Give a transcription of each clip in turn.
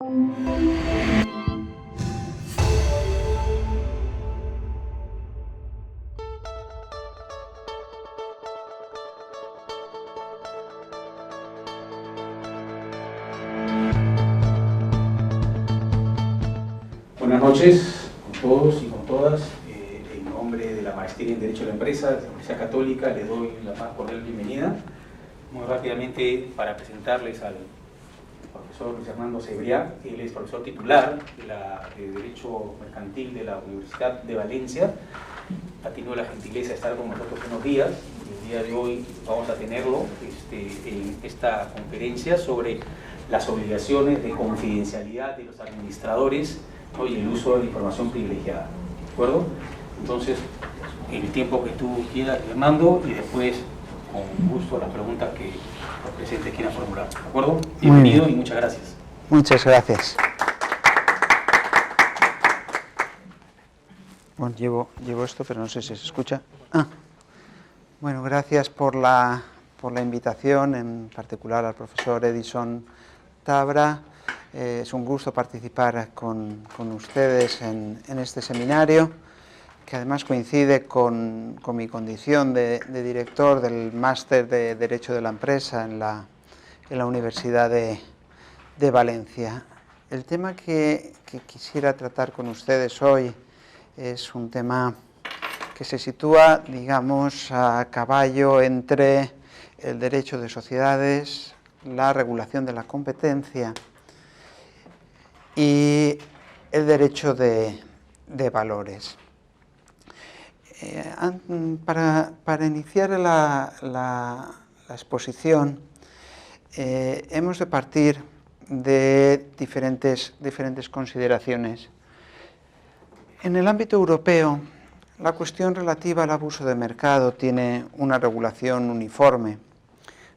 Buenas noches con todos y con todas. En nombre de la Maestría en Derecho de la Empresa, de la Universidad Católica, les doy la más cordial bienvenida. Muy rápidamente, para presentarles al profesor Luis Hernando Cebrián. Él es profesor titular de Derecho Mercantil de la Universidad de Valencia. Ha tenido la gentileza de estar con nosotros unos días. El día de hoy vamos a tenerlo en esta conferencia sobre las obligaciones de confidencialidad de los administradores, ¿no? Y el uso de la información privilegiada. ¿De acuerdo? Entonces, en el tiempo que tú quieras, Hernando, y después, con gusto, las preguntas que los presentes quieran formular. ¿De acuerdo? Bienvenido y muchas gracias. Muchas gracias. Bueno, llevo esto, pero no sé si se escucha. Bueno, gracias por la invitación, en particular al profesor Edison Tabra. Es un gusto participar con ustedes en este seminario, que además coincide con mi condición de director del Máster de Derecho de la Empresa en la Universidad de Valencia. El tema que quisiera tratar con ustedes hoy es un tema que se sitúa, digamos, a caballo entre el derecho de sociedades, la regulación de la competencia y el derecho de valores. Para iniciar la exposición, hemos de partir de diferentes consideraciones. En el ámbito europeo, la cuestión relativa al abuso de mercado tiene una regulación uniforme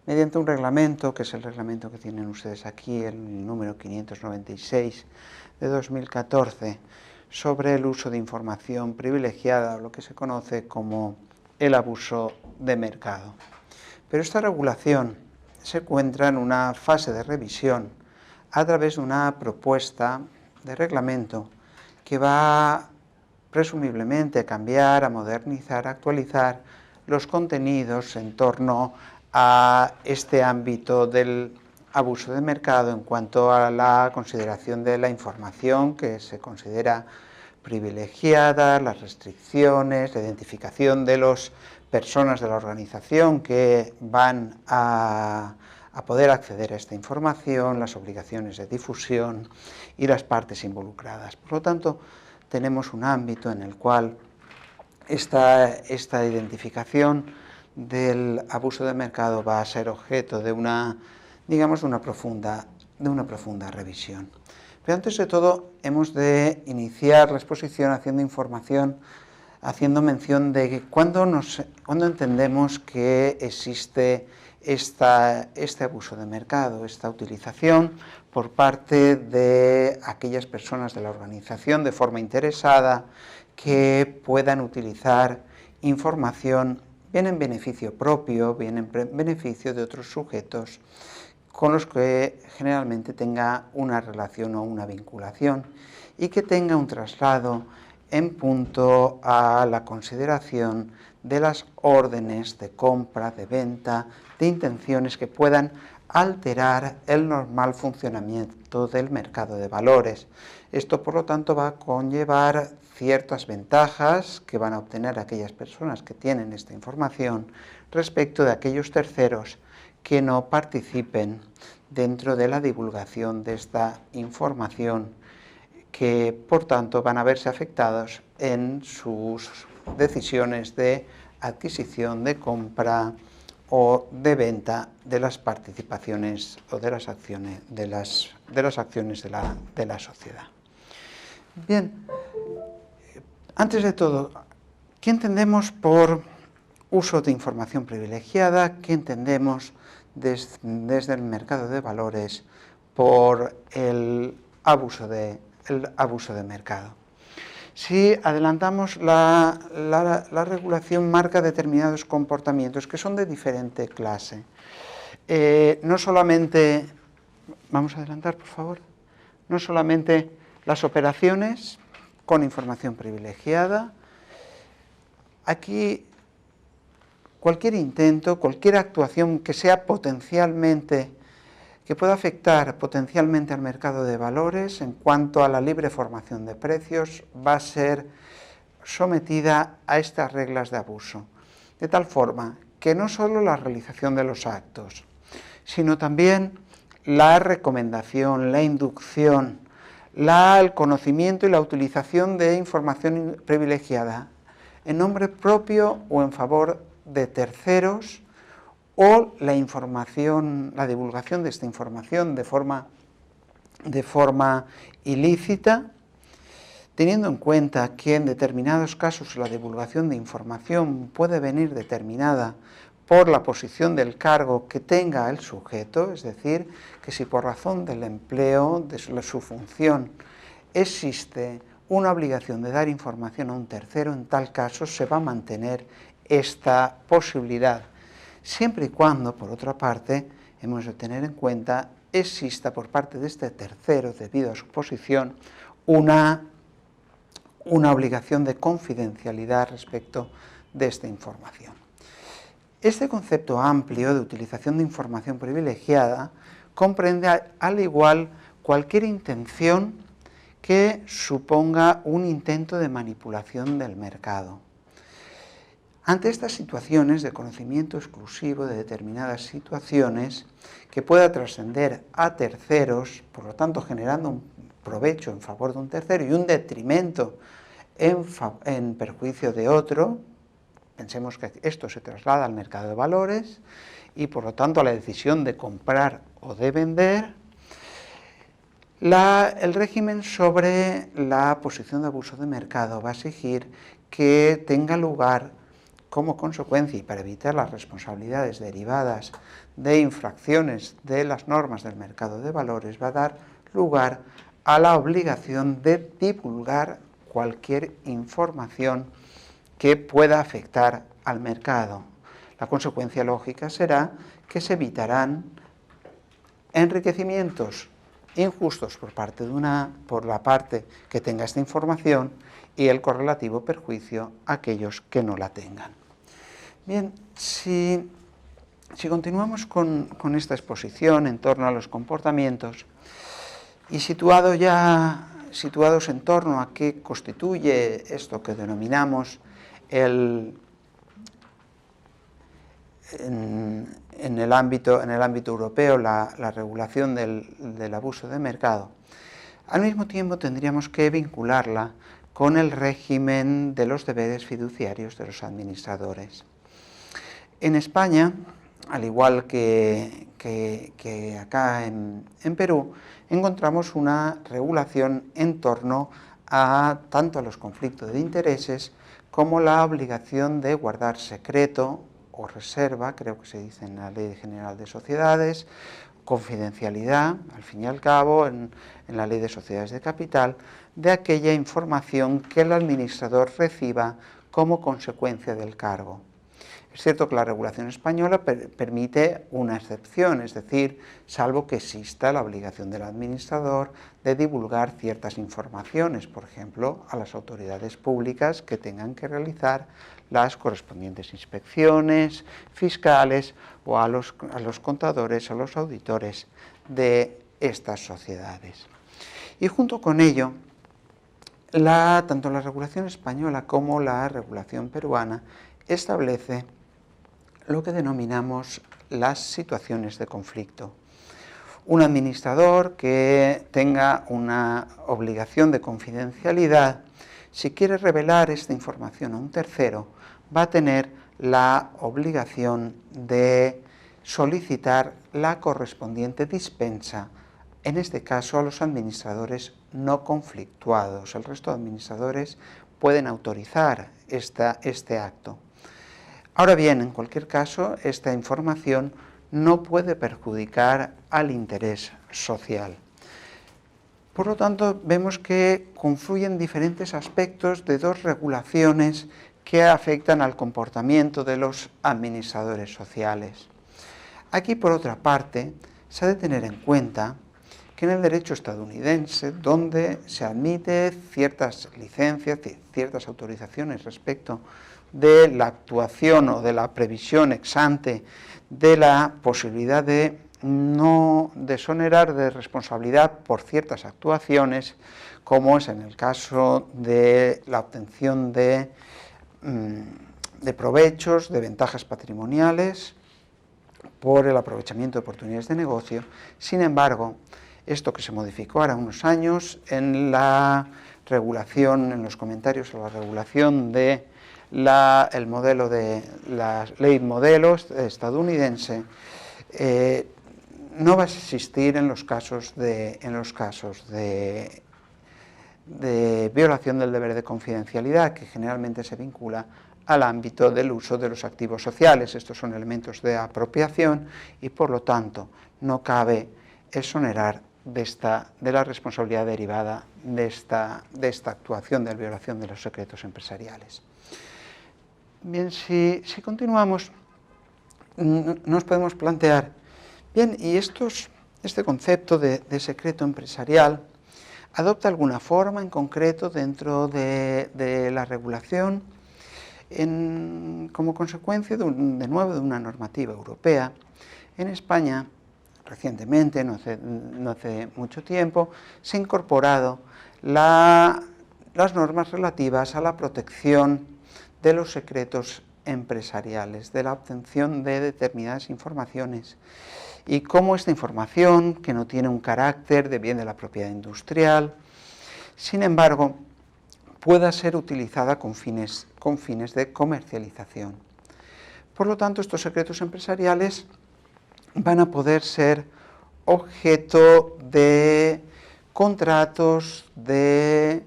mediante un reglamento, que es el reglamento que tienen ustedes aquí, el número 596 de 2014, sobre el uso de información privilegiada, o lo que se conoce como el abuso de mercado. Pero esta regulación se encuentra en una fase de revisión a través de una propuesta de reglamento que va presumiblemente a cambiar, a modernizar, a actualizar los contenidos en torno a este ámbito del abuso de mercado en cuanto a la consideración de la información que se considera privilegiada, las restricciones, la identificación de las personas de la organización que van a poder acceder a esta información, las obligaciones de difusión y las partes involucradas. Por lo tanto, tenemos un ámbito en el cual esta identificación del abuso de mercado va a ser objeto de una profunda revisión. Pero antes de todo, hemos de iniciar la exposición haciendo mención de que cuando entendemos que existe este abuso de mercado, esta utilización por parte de aquellas personas de la organización de forma interesada que puedan utilizar información bien en beneficio propio, bien en beneficio de otros sujetos con los que generalmente tenga una relación o una vinculación y que tenga un traslado en punto a la consideración de las órdenes de compra, de venta, de intenciones que puedan alterar el normal funcionamiento del mercado de valores. Esto, por lo tanto, va a conllevar ciertas ventajas que van a obtener aquellas personas que tienen esta información respecto de aquellos terceros que no participen dentro de la divulgación de esta información, que por tanto van a verse afectados en sus decisiones de adquisición, de compra o de venta de las participaciones o de las acciones de la sociedad. Bien, antes de todo, ¿qué entendemos por uso de información privilegiada? ¿Qué entendemos desde el mercado de valores por el abuso de mercado? Si adelantamos, la regulación marca determinados comportamientos que son de diferente clase. No solamente, vamos a adelantar, por favor, no solamente las operaciones con información privilegiada. Aquí cualquier intento, cualquier actuación que sea potencialmente, que pueda afectar potencialmente al mercado de valores en cuanto a la libre formación de precios, va a ser sometida a estas reglas de abuso, de tal forma que no solo la realización de los actos, sino también la recomendación, la inducción, el conocimiento y la utilización de información privilegiada en nombre propio o en favor de terceros, o la información, la divulgación de esta información de forma ilícita, teniendo en cuenta que en determinados casos la divulgación de información puede venir determinada por la posición del cargo que tenga el sujeto, es decir, que si por razón del empleo, de su función, existe una obligación de dar información a un tercero, en tal caso se va a mantener esta posibilidad, siempre y cuando, por otra parte, hemos de tener en cuenta, exista por parte de este tercero, debido a su posición, una obligación de confidencialidad respecto de esta información. Este concepto amplio de utilización de información privilegiada comprende al igual cualquier intención que suponga un intento de manipulación del mercado. Ante estas situaciones de conocimiento exclusivo de determinadas situaciones que pueda trascender a terceros, por lo tanto generando un provecho en favor de un tercero y un detrimento en perjuicio de otro, pensemos que esto se traslada al mercado de valores y por lo tanto a la decisión de comprar o de vender, el régimen sobre la posición de abuso de mercado va a exigir que tenga lugar como consecuencia y para evitar las responsabilidades derivadas de infracciones de las normas del mercado de valores, va a dar lugar a la obligación de divulgar cualquier información que pueda afectar al mercado. La consecuencia lógica será que se evitarán enriquecimientos injustos por la parte que tenga esta información y el correlativo perjuicio a aquellos que no la tengan. Bien, si continuamos con esta exposición en torno a los comportamientos y situados en torno a qué constituye esto que denominamos en el ámbito europeo la regulación del abuso de mercado, al mismo tiempo tendríamos que vincularla con el régimen de los deberes fiduciarios de los administradores. En España, al igual que acá en Perú, encontramos una regulación en torno tanto a los conflictos de intereses como la obligación de guardar secreto o reserva, creo que se dice en la Ley General de Sociedades, confidencialidad, al fin y al cabo, en la Ley de Sociedades de Capital, de aquella información que el administrador reciba como consecuencia del cargo. Es cierto que la regulación española permite una excepción, es decir, salvo que exista la obligación del administrador de divulgar ciertas informaciones, por ejemplo, a las autoridades públicas que tengan que realizar las correspondientes inspecciones fiscales o a los contadores, a los auditores de estas sociedades. Y junto con ello, tanto la regulación española como la regulación peruana establece lo que denominamos las situaciones de conflicto. Un administrador que tenga una obligación de confidencialidad, si quiere revelar esta información a un tercero, va a tener la obligación de solicitar la correspondiente dispensa, en este caso a los administradores no conflictuados. El resto de administradores pueden autorizar este acto. Ahora bien, en cualquier caso, esta información no puede perjudicar al interés social. Por lo tanto, vemos que confluyen diferentes aspectos de dos regulaciones que afectan al comportamiento de los administradores sociales. Aquí, por otra parte, se ha de tener en cuenta que en el derecho estadounidense, donde se admite ciertas licencias, ciertas autorizaciones respecto de la actuación o de la previsión ex ante de la posibilidad de no desonerar de responsabilidad por ciertas actuaciones, como es en el caso de la obtención de provechos, de ventajas patrimoniales, por el aprovechamiento de oportunidades de negocio. Sin embargo, esto que se modificó ahora unos años en la regulación, en los comentarios a la regulación de el modelo de la ley modelos estadounidense, no va a existir en los casos de violación del deber de confidencialidad, que generalmente se vincula al ámbito del uso de los activos sociales. Estos son elementos de apropiación y, por lo tanto, no cabe exonerar de la responsabilidad derivada de esta actuación de violación de los secretos empresariales. Bien, si continuamos, nos podemos plantear, bien, ¿y este concepto de secreto empresarial adopta alguna forma en concreto dentro de la regulación como consecuencia de una normativa europea? En España, recientemente, no hace mucho tiempo, se han incorporado las normas relativas a la protección de los secretos empresariales, de la obtención de determinadas informaciones, y cómo esta información, que no tiene un carácter de bien de la propiedad industrial, sin embargo, pueda ser utilizada con fines de comercialización. Por lo tanto, estos secretos empresariales van a poder ser objeto de contratos de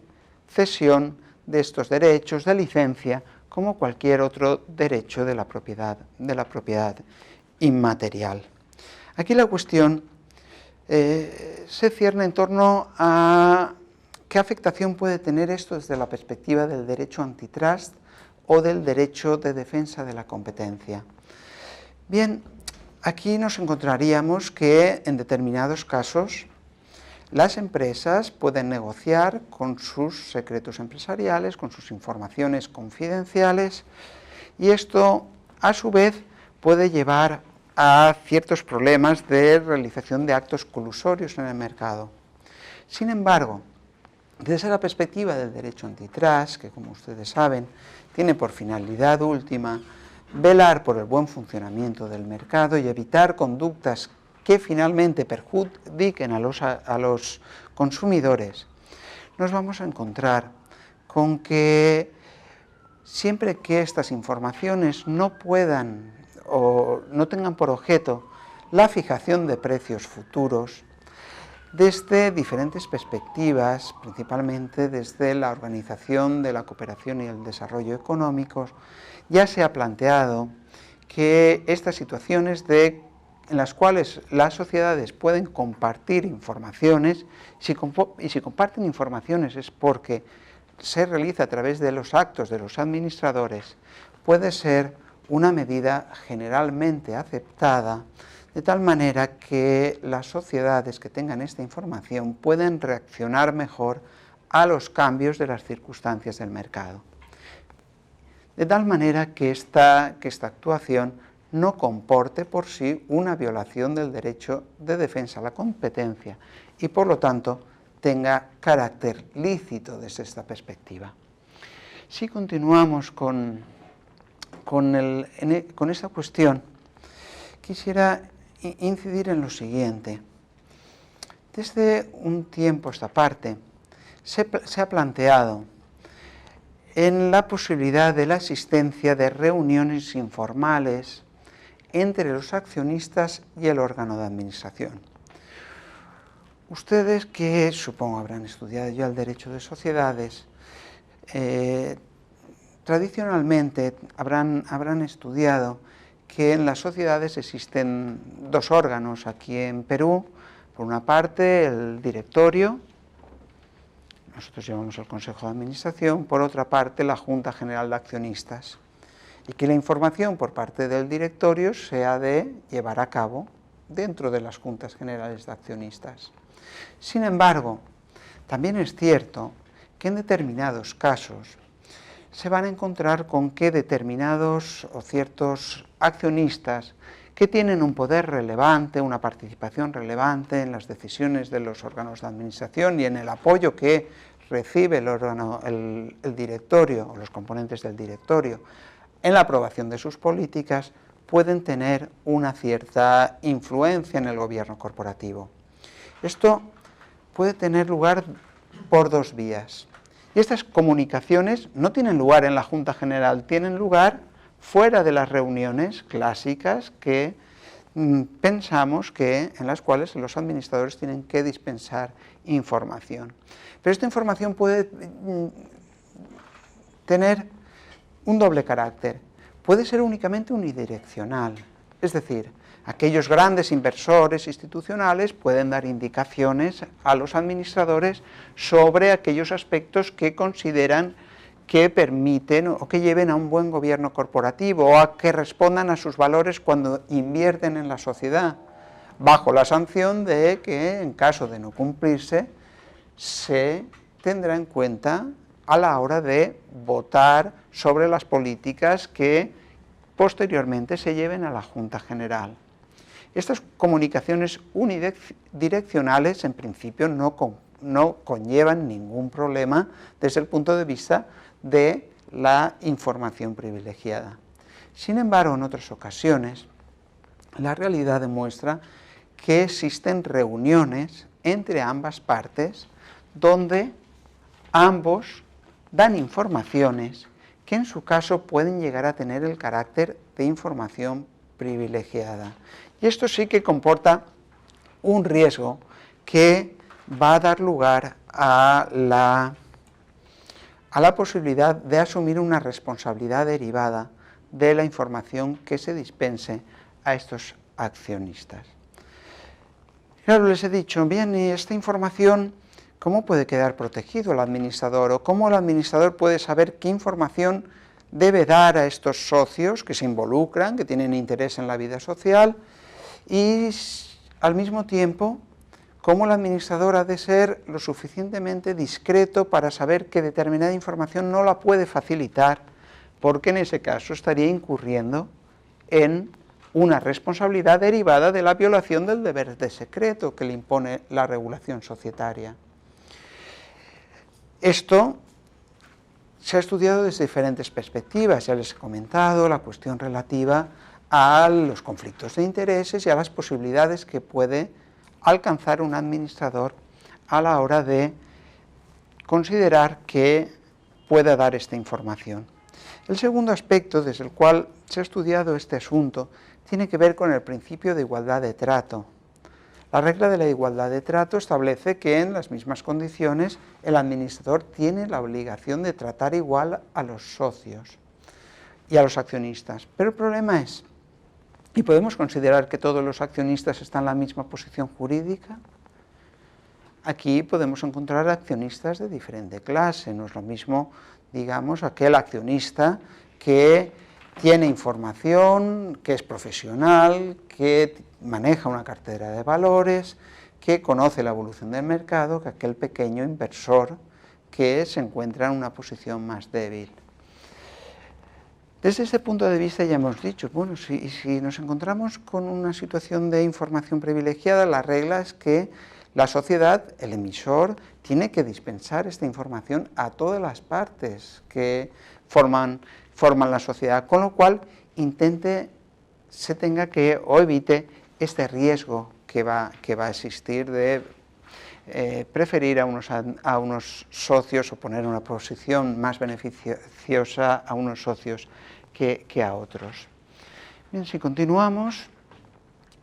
cesión de estos derechos, de licencia, como cualquier otro derecho de la propiedad inmaterial. Aquí la cuestión se cierne en torno a qué afectación puede tener esto desde la perspectiva del derecho antitrust o del derecho de defensa de la competencia. Bien, aquí nos encontraríamos que en determinados casos las empresas pueden negociar con sus secretos empresariales, con sus informaciones confidenciales, y esto a su vez puede llevar a ciertos problemas de realización de actos colusorios en el mercado. Sin embargo, desde la perspectiva del derecho antitrust, que como ustedes saben, tiene por finalidad última velar por el buen funcionamiento del mercado y evitar conductas que finalmente perjudiquen a los consumidores, nos vamos a encontrar con que siempre que estas informaciones no puedan o no tengan por objeto la fijación de precios futuros, desde diferentes perspectivas, principalmente desde la organización de la cooperación y el desarrollo económicos, ya se ha planteado que estas situaciones en las cuales las sociedades pueden compartir informaciones, y si comparten informaciones es porque se realiza a través de los actos de los administradores, puede ser una medida generalmente aceptada, de tal manera que las sociedades que tengan esta información pueden reaccionar mejor a los cambios de las circunstancias del mercado. De tal manera que esta actuación no comporte por sí una violación del derecho de defensa a la competencia y, por lo tanto, tenga carácter lícito desde esta perspectiva. Si continuamos con esta cuestión, quisiera incidir en lo siguiente. Desde un tiempo a esta parte se ha planteado en la posibilidad de la existencia de reuniones informales entre los accionistas y el órgano de administración. Ustedes, que supongo habrán estudiado ya el derecho de sociedades, tradicionalmente habrán estudiado que en las sociedades existen dos órganos aquí en Perú. Por una parte, el directorio, nosotros llamamos el Consejo de Administración; por otra parte, la Junta General de Accionistas, y que la información por parte del directorio se ha de llevar a cabo dentro de las Juntas Generales de Accionistas. Sin embargo, también es cierto que en determinados casos se van a encontrar con que determinados o ciertos accionistas que tienen un poder relevante, una participación relevante en las decisiones de los órganos de administración y en el apoyo que recibe el directorio o los componentes del directorio en la aprobación de sus políticas, pueden tener una cierta influencia en el gobierno corporativo. Esto puede tener lugar por dos vías. Y estas comunicaciones no tienen lugar en la Junta General, tienen lugar fuera de las reuniones clásicas que pensamos que en las cuales los administradores tienen que dispensar información. Pero esta información puede tener un doble carácter. Puede ser únicamente unidireccional, es decir, aquellos grandes inversores institucionales pueden dar indicaciones a los administradores sobre aquellos aspectos que consideran que permiten o que lleven a un buen gobierno corporativo o a que respondan a sus valores cuando invierten en la sociedad, bajo la sanción de que en caso de no cumplirse se tendrá en cuenta a la hora de votar sobre las políticas que posteriormente se lleven a la Junta General. Estas comunicaciones unidireccionales en principio no conllevan ningún problema desde el punto de vista de la información privilegiada. Sin embargo, en otras ocasiones, la realidad demuestra que existen reuniones entre ambas partes donde ambos dan informaciones que en su caso pueden llegar a tener el carácter de información privilegiada. Y esto sí que comporta un riesgo que va a dar lugar a la posibilidad de asumir una responsabilidad derivada de la información que se dispense a estos accionistas. Claro, les he dicho, bien, ¿y esta información cómo puede quedar protegido el administrador? ¿O cómo el administrador puede saber qué información debe dar a estos socios que se involucran, que tienen interés en la vida social? Y al mismo tiempo, cómo el administrador ha de ser lo suficientemente discreto para saber que determinada información no la puede facilitar, porque en ese caso estaría incurriendo en una responsabilidad derivada de la violación del deber de secreto que le impone la regulación societaria. Esto se ha estudiado desde diferentes perspectivas, ya les he comentado la cuestión relativa a los conflictos de intereses y a las posibilidades que puede alcanzar un administrador a la hora de considerar que pueda dar esta información. El segundo aspecto desde el cual se ha estudiado este asunto tiene que ver con el principio de igualdad de trato. La regla de la igualdad de trato establece que en las mismas condiciones el administrador tiene la obligación de tratar igual a los socios y a los accionistas. Pero el problema es, ¿y podemos considerar que todos los accionistas están en la misma posición jurídica? Aquí podemos encontrar accionistas de diferente clase, no es lo mismo, digamos, aquel accionista que tiene información, que es profesional, que maneja una cartera de valores, que conoce la evolución del mercado, que aquel pequeño inversor que se encuentra en una posición más débil. Desde ese punto de vista ya hemos dicho, bueno, si nos encontramos con una situación de información privilegiada, la regla es que la sociedad, el emisor, tiene que dispensar esta información a todas las partes que forman la sociedad, con lo cual se tenga que o evite este riesgo que va a existir de preferir a unos socios o poner una posición más beneficiosa a unos socios que a otros. Bien, si continuamos,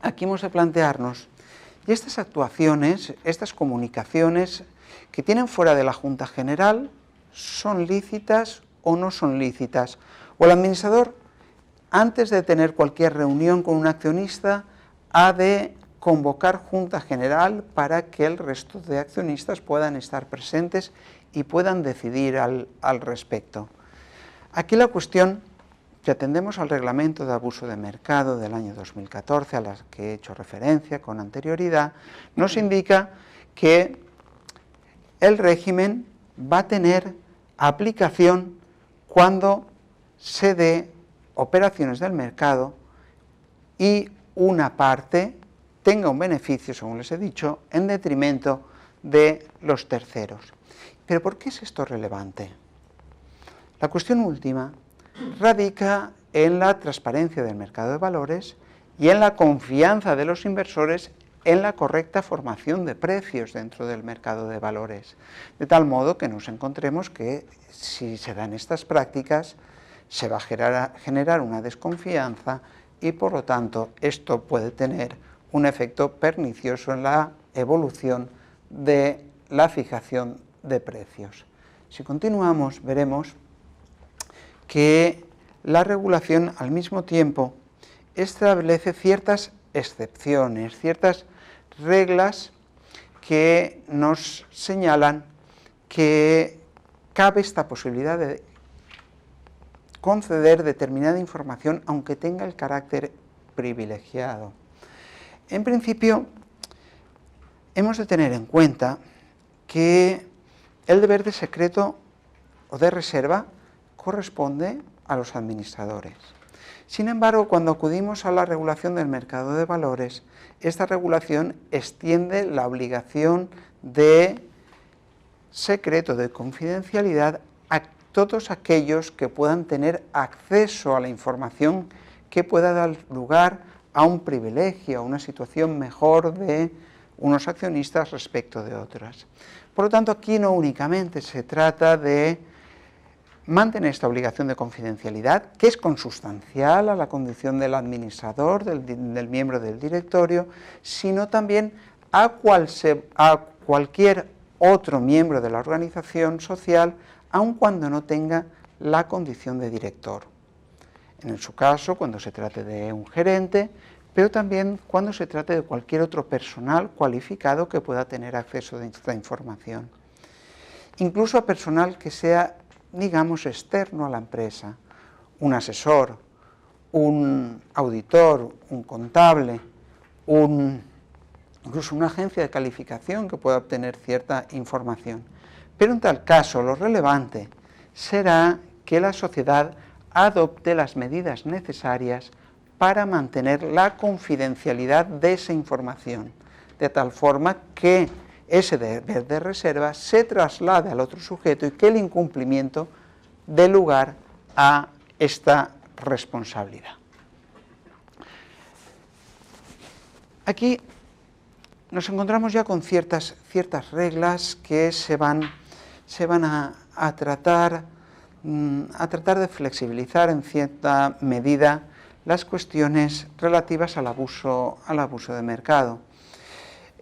aquí hemos de plantearnos, y estas actuaciones, estas comunicaciones que tienen fuera de la Junta General, ¿son lícitas o no son lícitas? O el administrador, antes de tener cualquier reunión con un accionista, ha de convocar Junta General para que el resto de accionistas puedan estar presentes y puedan decidir al respecto. Aquí la cuestión, si atendemos al reglamento de abuso de mercado del año 2014, a las que he hecho referencia con anterioridad, nos indica que el régimen va a tener aplicación cuando se dé operaciones del mercado y una parte tenga un beneficio, según les he dicho, en detrimento de los terceros. ¿Pero por qué es esto relevante? La cuestión última radica en la transparencia del mercado de valores y en la confianza de los inversores en la correcta formación de precios dentro del mercado de valores, de tal modo que nos encontremos que si se dan estas prácticas se va a generar una desconfianza y por lo tanto esto puede tener un efecto pernicioso en la evolución de la fijación de precios. Si continuamos veremos que la regulación al mismo tiempo establece ciertas excepciones, ciertas reglas que nos señalan que cabe esta posibilidad de conceder determinada información aunque tenga el carácter privilegiado. En principio, hemos de tener en cuenta que el deber de secreto o de reserva corresponde a los administradores. Sin embargo, cuando acudimos a la regulación del mercado de valores, esta regulación extiende la obligación de secreto, de confidencialidad, a todos aquellos que puedan tener acceso a la información que pueda dar lugar a un privilegio, a una situación mejor de unos accionistas respecto de otras. Por lo tanto, aquí no únicamente se trata de mantener esta obligación de confidencialidad, que es consustancial a la condición del administrador, del miembro del directorio, sino también a cualquier otro miembro de la organización social, aun cuando no tenga la condición de director. En su caso, cuando se trate de un gerente, pero también cuando se trate de cualquier otro personal cualificado que pueda tener acceso a esta información. Incluso a personal que sea, digamos, externo a la empresa, un asesor, un auditor, un contable, incluso una agencia de calificación que pueda obtener cierta información. Pero en tal caso, lo relevante será que la sociedad adopte las medidas necesarias para mantener la confidencialidad de esa información, de tal forma que ese deber de reserva se traslade al otro sujeto y que el incumplimiento dé lugar a esta responsabilidad. Aquí nos encontramos ya con ciertas reglas que se van a tratar de flexibilizar en cierta medida las cuestiones relativas al abuso de mercado.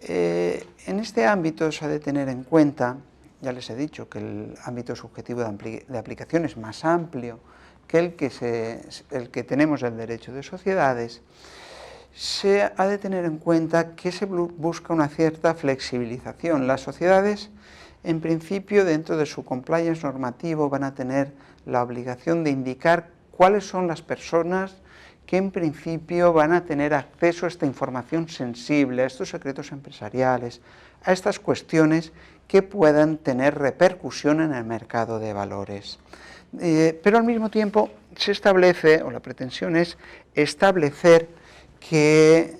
En este ámbito se ha de tener en cuenta, ya les he dicho que el ámbito subjetivo de aplicación es más amplio que el que tenemos el derecho de sociedades. Se ha de tener en cuenta que se busca una cierta flexibilización. Las sociedades, en principio, dentro de su compliance normativo, van a tener la obligación de indicar cuáles son las personas que en principio van a tener acceso a esta información sensible, a estos secretos empresariales, a estas cuestiones que puedan tener repercusión en el mercado de valores. Pero al mismo tiempo se establece, o la pretensión es establecer que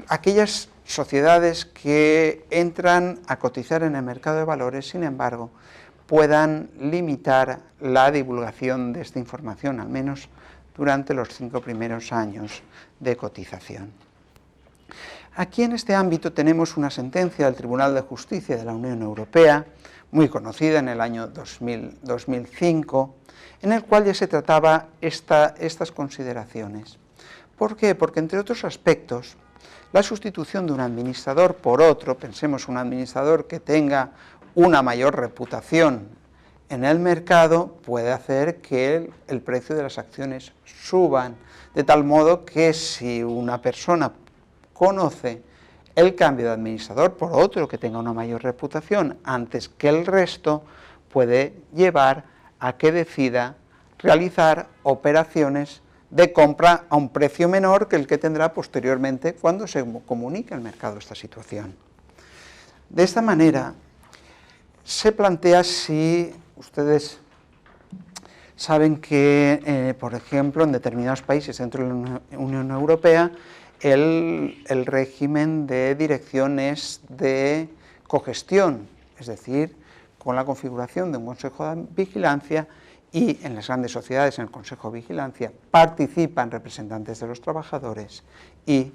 aquellas sociedades que entran a cotizar en el mercado de valores, sin embargo, puedan limitar la divulgación de esta información, al menos durante los 5 primeros años de cotización. Aquí en este ámbito tenemos una sentencia del Tribunal de Justicia de la Unión Europea, muy conocida en el año 2005, en el cual ya se trataba estas consideraciones. ¿Por qué? Porque entre otros aspectos, la sustitución de un administrador por otro, pensemos un administrador que tenga una mayor reputación en el mercado, puede hacer que el precio de las acciones suban, de tal modo que si una persona conoce el cambio de administrador por otro que tenga una mayor reputación antes que el resto, puede llevar a que decida realizar operaciones de compra a un precio menor que el que tendrá posteriormente cuando se comunique al mercado esta situación. De esta manera, se plantea si ustedes saben que, por ejemplo, en determinados países dentro de la Unión Europea, el régimen de dirección es de cogestión, es decir, con la configuración de un Consejo de Vigilancia, y en las grandes sociedades, en el Consejo de Vigilancia, participan representantes de los trabajadores, y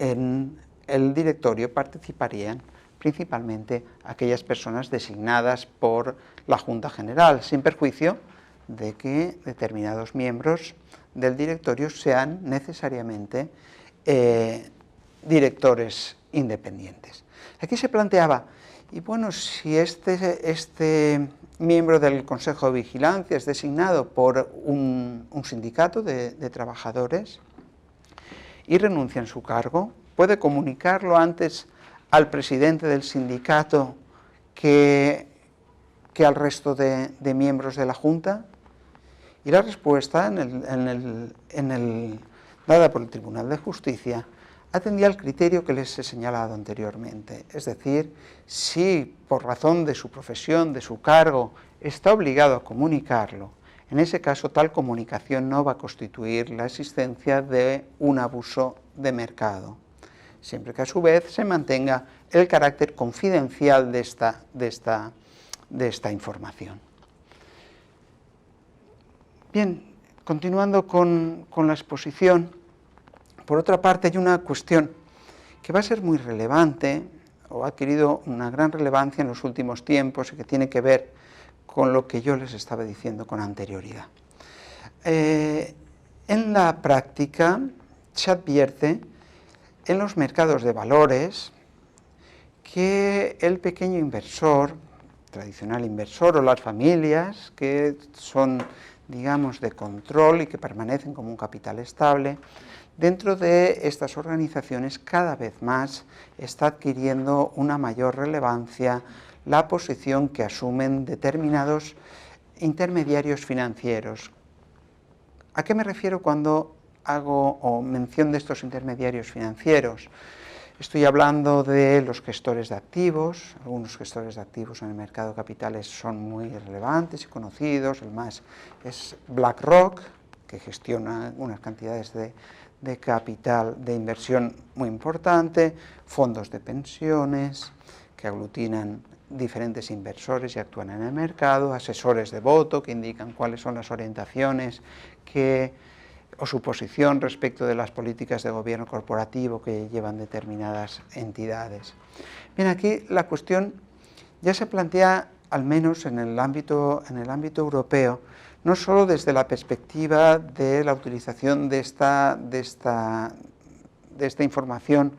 en el directorio participarían principalmente aquellas personas designadas por la Junta General, sin perjuicio de que determinados miembros del directorio sean necesariamente directores independientes. Aquí se planteaba, y bueno, si este miembro del Consejo de Vigilancia es designado por un sindicato de trabajadores y renuncia en su cargo, ¿puede comunicarlo antes al presidente del sindicato que al resto de miembros de la Junta? Y la respuesta, dada por el Tribunal de Justicia, atendía al criterio que les he señalado anteriormente. Es decir, si por razón de su profesión, de su cargo, está obligado a comunicarlo, en ese caso tal comunicación no va a constituir la existencia de un abuso de mercado, siempre que a su vez se mantenga el carácter confidencial de esta información. Bien, continuando con la exposición, por otra parte hay una cuestión que va a ser muy relevante, o ha adquirido una gran relevancia en los últimos tiempos, y que tiene que ver con lo que yo les estaba diciendo con anterioridad. En la práctica se advierte en los mercados de valores que el pequeño inversor, tradicional inversor, o las familias que son, digamos, de control y que permanecen como un capital estable, dentro de estas organizaciones cada vez más está adquiriendo una mayor relevancia la posición que asumen determinados intermediarios financieros. ¿A qué me refiero cuando hago mención de estos intermediarios financieros? Estoy hablando de los gestores de activos. Algunos gestores de activos en el mercado de capitales son muy relevantes y conocidos. El más es BlackRock, que gestiona unas cantidades de capital de inversión muy importante, fondos de pensiones que aglutinan diferentes inversores y actúan en el mercado, asesores de voto que indican cuáles son las orientaciones o su posición respecto de las políticas de gobierno corporativo que llevan determinadas entidades. Bien, aquí la cuestión ya se plantea, al menos en el ámbito europeo, no solo desde la perspectiva de la utilización de esta información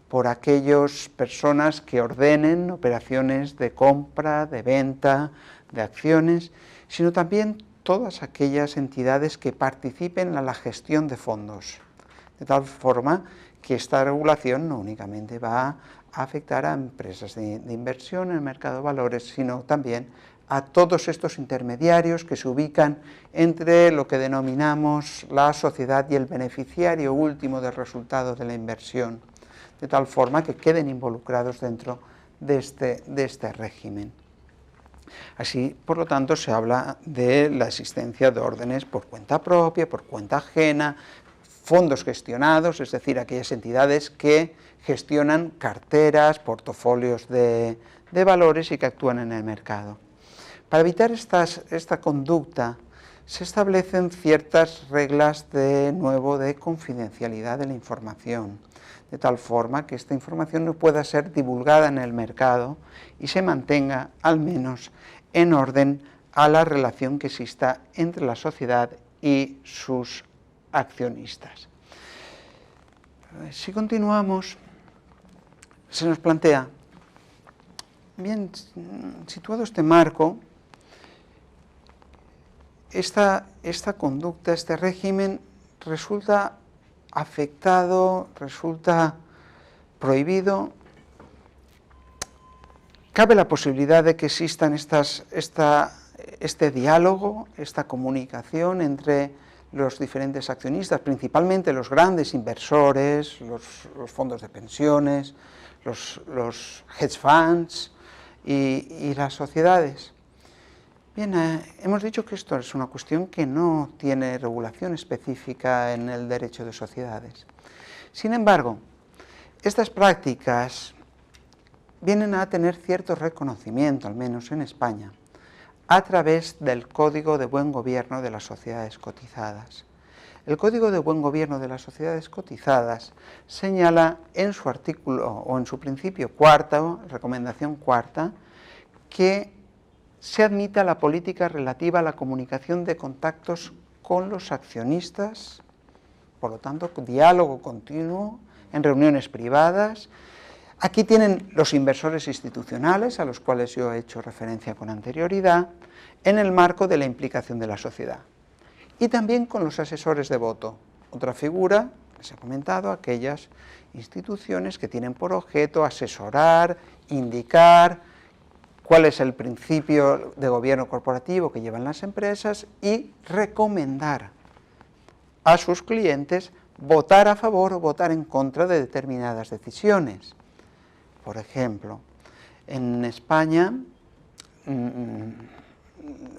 por aquellas personas que ordenen operaciones de compra, de venta, de acciones, sino también todas aquellas entidades que participen en la gestión de fondos, de tal forma que esta regulación no únicamente va a afectar a empresas de inversión en el mercado de valores, sino también a todos estos intermediarios que se ubican entre lo que denominamos la sociedad y el beneficiario último del resultado de la inversión, de tal forma que queden involucrados dentro de este régimen. Así, por lo tanto, se habla de la existencia de órdenes por cuenta propia, por cuenta ajena, fondos gestionados, es decir, aquellas entidades que gestionan carteras, portafolios de valores y que actúan en el mercado. Para evitar esta conducta, se establecen ciertas reglas de confidencialidad de la información, de tal forma que esta información no pueda ser divulgada en el mercado y se mantenga, al menos, en orden a la relación que exista entre la sociedad y sus accionistas. Si continuamos, se nos plantea, bien, situado este marco, esta conducta, este régimen resulta afectado, resulta prohibido. Cabe la posibilidad de que existan este diálogo, esta comunicación entre los diferentes accionistas, principalmente los grandes inversores, los fondos de pensiones, los hedge funds y las sociedades. Bien, hemos dicho que esto es una cuestión que no tiene regulación específica en el derecho de sociedades. Sin embargo, estas prácticas vienen a tener cierto reconocimiento, al menos en España, a través del Código de Buen Gobierno de las Sociedades Cotizadas. El Código de Buen Gobierno de las Sociedades Cotizadas señala en su artículo o en su principio cuarto, recomendación cuarta, que se admita la política relativa a la comunicación de contactos con los accionistas, por lo tanto, diálogo continuo en reuniones privadas. Aquí tienen los inversores institucionales, a los cuales yo he hecho referencia con anterioridad, en el marco de la implicación de la sociedad. Y también con los asesores de voto, otra figura, les he comentado, aquellas instituciones que tienen por objeto asesorar, indicar cuál es el principio de gobierno corporativo que llevan las empresas y recomendar a sus clientes votar a favor o votar en contra de determinadas decisiones. Por ejemplo, en España,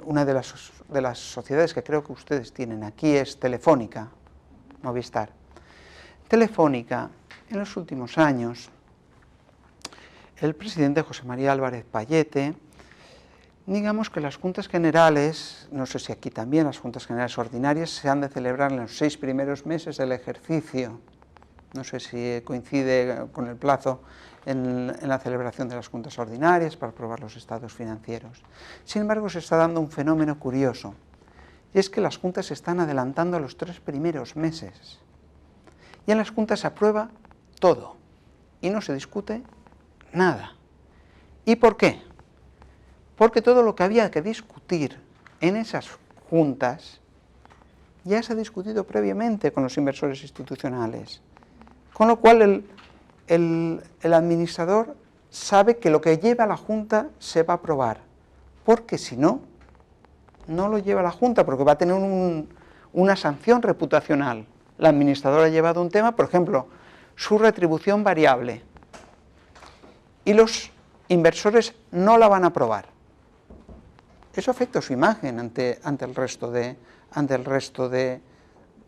una de las sociedades que creo que ustedes tienen aquí es Telefónica, Movistar. Telefónica, en los últimos años, el presidente José María Álvarez Pallete, digamos que las Juntas Generales, no sé si aquí también, las Juntas Generales ordinarias se han de celebrar en los 6 primeros meses del ejercicio. No sé si coincide con el plazo en la celebración de las Juntas Ordinarias para aprobar los estados financieros. Sin embargo, se está dando un fenómeno curioso, y es que las Juntas se están adelantando a los 3 primeros meses. Y en las Juntas se aprueba todo, y no se discute nada. ¿Y por qué? Porque todo lo que había que discutir en esas juntas ya se ha discutido previamente con los inversores institucionales. Con lo cual el administrador sabe que lo que lleva a la junta se va a aprobar. Porque si no, no lo lleva a la junta, porque va a tener una sanción reputacional. El administrador ha llevado un tema, por ejemplo, su retribución variable, y los inversores no la van a aprobar. Eso afecta su imagen ante el resto de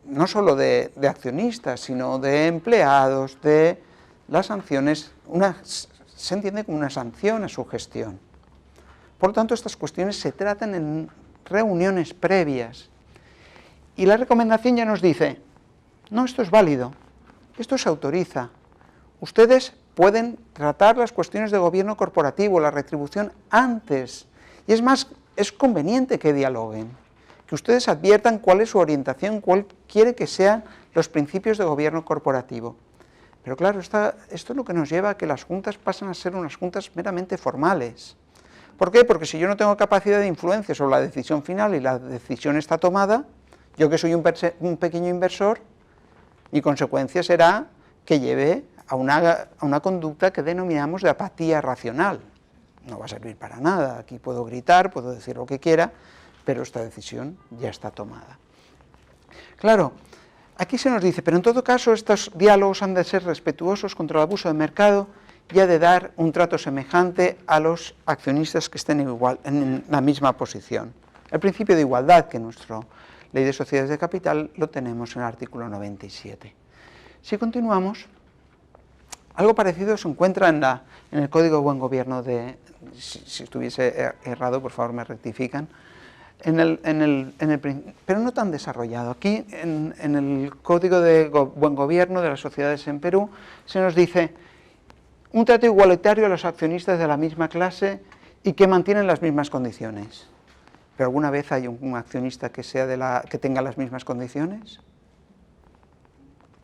no solo de accionistas, sino de empleados, de las sanciones, se entiende como una sanción a su gestión. Por lo tanto, estas cuestiones se tratan en reuniones previas. Y la recomendación ya nos dice, no, esto es válido, esto se autoriza. Ustedes pueden tratar las cuestiones de gobierno corporativo, la retribución antes. Y es más, es conveniente que dialoguen, que ustedes adviertan cuál es su orientación, cuál quiere que sean los principios de gobierno corporativo. Pero claro, esto es lo que nos lleva a que las juntas pasan a ser unas juntas meramente formales. ¿Por qué? Porque si yo no tengo capacidad de influencia sobre la decisión final y la decisión está tomada, yo que soy un pequeño inversor, mi consecuencia será que lleve a una conducta que denominamos de apatía racional. No va a servir para nada, aquí puedo gritar, puedo decir lo que quiera, pero esta decisión ya está tomada. Claro, aquí se nos dice, pero en todo caso estos diálogos han de ser respetuosos contra el abuso de mercado y ha de dar un trato semejante a los accionistas que estén en la misma posición. El principio de igualdad, que en nuestra Ley de Sociedades de Capital lo tenemos en el artículo 97. Si continuamos, algo parecido se encuentra en el Código de Buen Gobierno si estuviese errado, por favor me rectifican, pero no tan desarrollado. Aquí, en el Código de Buen Gobierno de las Sociedades en Perú, se nos dice un trato igualitario a los accionistas de la misma clase y que mantienen las mismas condiciones. ¿Pero alguna vez hay un accionista que tenga las mismas condiciones?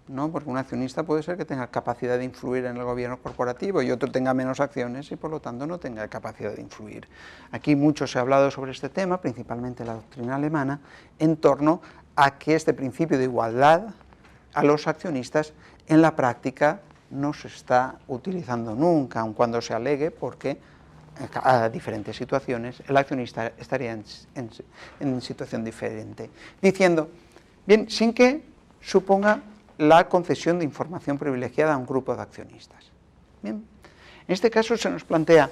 No, porque un accionista puede ser que tenga capacidad de influir en el gobierno corporativo y otro tenga menos acciones y por lo tanto no tenga capacidad de influir. Aquí mucho se ha hablado sobre este tema, principalmente la doctrina alemana, en torno a que este principio de igualdad a los accionistas en la práctica no se está utilizando nunca, aun cuando se alegue, porque a diferentes situaciones el accionista estaría en situación diferente, diciendo, bien, sin que suponga la concesión de información privilegiada a un grupo de accionistas. Bien, En este caso se nos plantea,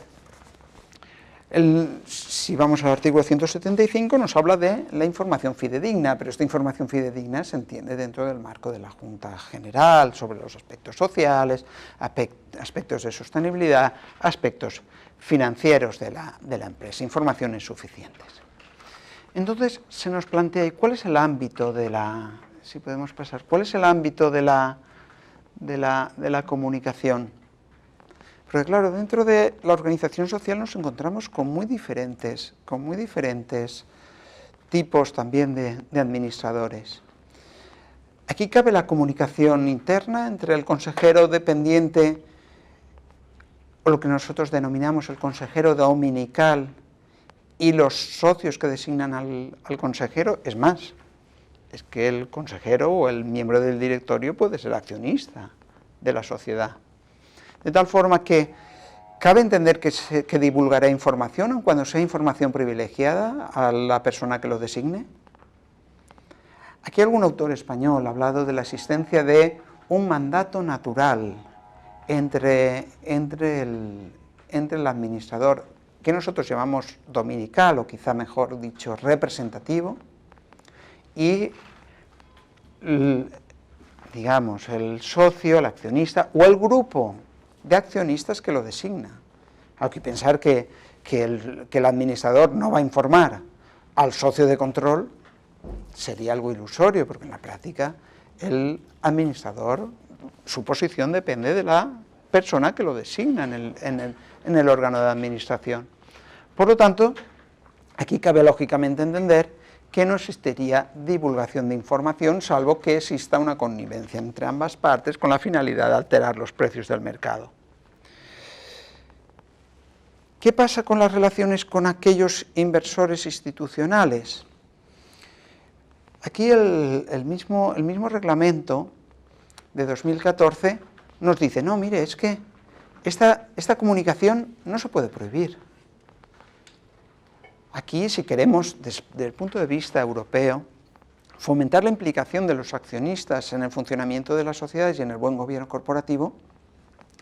si vamos al artículo 175, nos habla de la información fidedigna, pero esta información fidedigna se entiende dentro del marco de la Junta General, sobre los aspectos sociales, aspectos de sostenibilidad, aspectos financieros de la empresa, informaciones suficientes. Entonces se nos plantea, ¿y cuál es el ámbito de la, si podemos pasar, cuál es el ámbito de la comunicación? Porque claro, dentro de la organización social nos encontramos con muy diferentes tipos también de administradores. Aquí cabe la comunicación interna entre el consejero dependiente, o lo que nosotros denominamos el consejero dominical, y los socios que designan al consejero. Es más, es que el consejero o el miembro del directorio puede ser accionista de la sociedad. De tal forma que cabe entender que divulgará información, aun cuando sea información privilegiada, a la persona que lo designe. Aquí algún autor español ha hablado de la existencia de un mandato natural entre el administrador, que nosotros llamamos dominical, o quizá mejor dicho representativo, y digamos el socio, el accionista o el grupo de accionistas que lo designa. Hay que pensar que el administrador no va a informar al socio de control, sería algo ilusorio, porque en la práctica el administrador, su posición depende de la persona que lo designa en el órgano de administración. Por lo tanto, aquí cabe lógicamente entender que no existiría divulgación de información, salvo que exista una connivencia entre ambas partes con la finalidad de alterar los precios del mercado. ¿Qué pasa con las relaciones con aquellos inversores institucionales? Aquí el mismo reglamento de 2014 nos dice, no, mire, es que esta comunicación no se puede prohibir. Aquí, si queremos, desde el punto de vista europeo, fomentar la implicación de los accionistas en el funcionamiento de las sociedades y en el buen gobierno corporativo,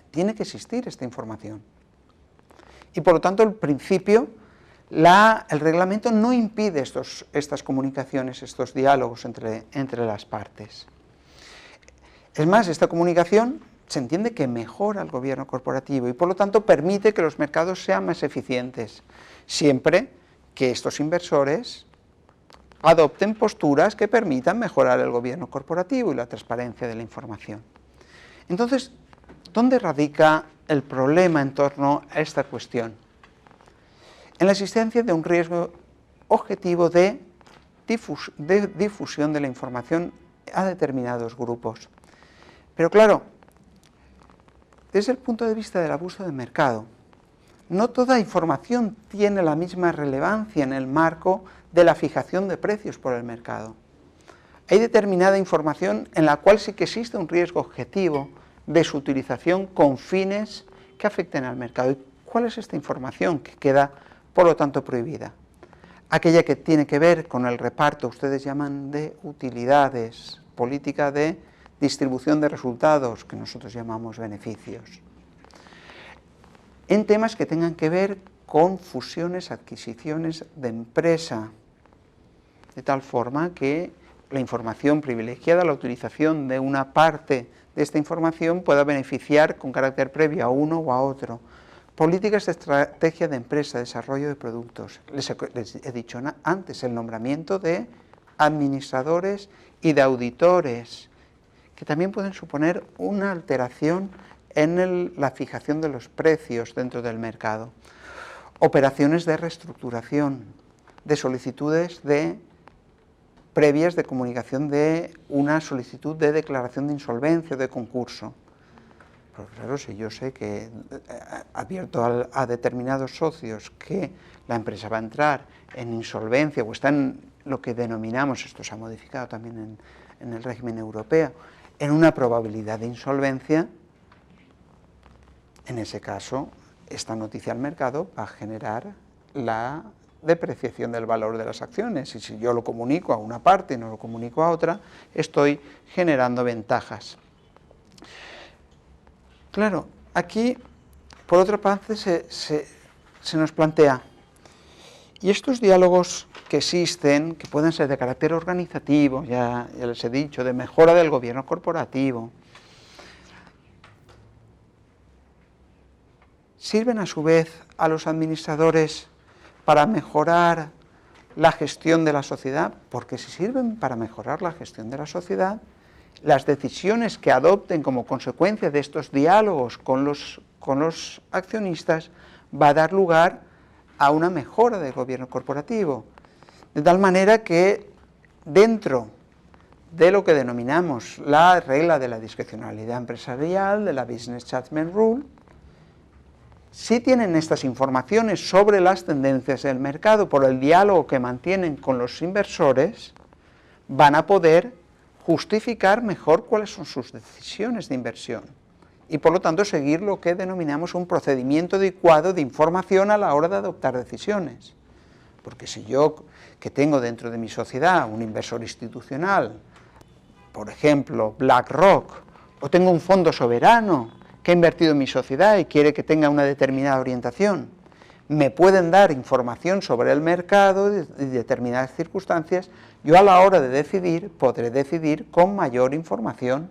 tiene que existir esta información. Y por lo tanto, el principio, el reglamento no impide estas comunicaciones, estos diálogos entre las partes. Es más, esta comunicación se entiende que mejora el gobierno corporativo y por lo tanto permite que los mercados sean más eficientes, siempre que estos inversores adopten posturas que permitan mejorar el gobierno corporativo y la transparencia de la información. Entonces, ¿dónde radica el problema en torno a esta cuestión? En la existencia de un riesgo objetivo de difusión de la información a determinados grupos. Pero claro, desde el punto de vista del abuso de mercado, no toda información tiene la misma relevancia en el marco de la fijación de precios por el mercado. Hay determinada información en la cual sí que existe un riesgo objetivo de su utilización con fines que afecten al mercado. ¿Y cuál es esta información que queda, por lo tanto, prohibida? Aquella que tiene que ver con el reparto, ustedes llaman de utilidades, política de distribución de resultados, que nosotros llamamos beneficios. En temas que tengan que ver con fusiones, adquisiciones de empresa, de tal forma que la información privilegiada, la utilización de una parte de esta información pueda beneficiar con carácter previo a uno o a otro. Políticas de estrategia de empresa, desarrollo de productos. Les he dicho antes, el nombramiento de administradores y de auditores, que también pueden suponer una alteración en la fijación de los precios dentro del mercado. Operaciones de reestructuración, de solicitudes previas de comunicación de una solicitud de declaración de insolvencia o de concurso. Pero claro, si yo sé que abierto a determinados socios que la empresa va a entrar en insolvencia o está en lo que denominamos, esto se ha modificado también en el régimen europeo, en una probabilidad de insolvencia, en ese caso, esta noticia al mercado va a generar la depreciación del valor de las acciones. Y si yo lo comunico a una parte y no lo comunico a otra, estoy generando ventajas. Claro, aquí por otra parte, se nos plantea, y estos diálogos que existen, que pueden ser de carácter organizativo, ya les he dicho, de mejora del gobierno corporativo, ¿sirven a su vez a los administradores para mejorar la gestión de la sociedad? Porque si sirven para mejorar la gestión de la sociedad, las decisiones que adopten como consecuencia de estos diálogos con los accionistas va a dar lugar a una mejora del gobierno corporativo. De tal manera que dentro de lo que denominamos la regla de la discrecionalidad empresarial, de la Business Judgment Rule, si tienen estas informaciones sobre las tendencias del mercado por el diálogo que mantienen con los inversores, van a poder justificar mejor cuáles son sus decisiones de inversión y por lo tanto seguir lo que denominamos un procedimiento adecuado de información a la hora de adoptar decisiones. Porque si yo, que tengo dentro de mi sociedad un inversor institucional, por ejemplo BlackRock, o tengo un fondo soberano que ha invertido en mi sociedad y quiere que tenga una determinada orientación, me pueden dar información sobre el mercado y determinadas circunstancias, yo a la hora de decidir podré decidir con mayor información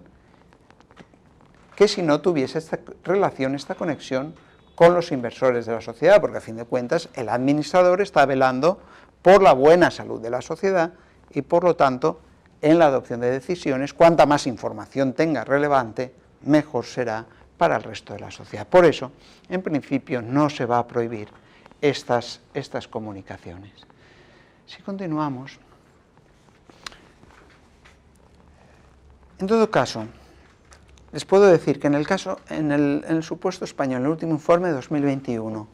que si no tuviese esta relación, esta conexión con los inversores de la sociedad, porque a fin de cuentas el administrador está velando por la buena salud de la sociedad y por lo tanto en la adopción de decisiones, cuanta más información tenga relevante, mejor será para el resto de la sociedad. Por eso, en principio, no se va a prohibir estas comunicaciones. Si continuamos, en todo caso, les puedo decir que en el supuesto español, el último informe de 2021,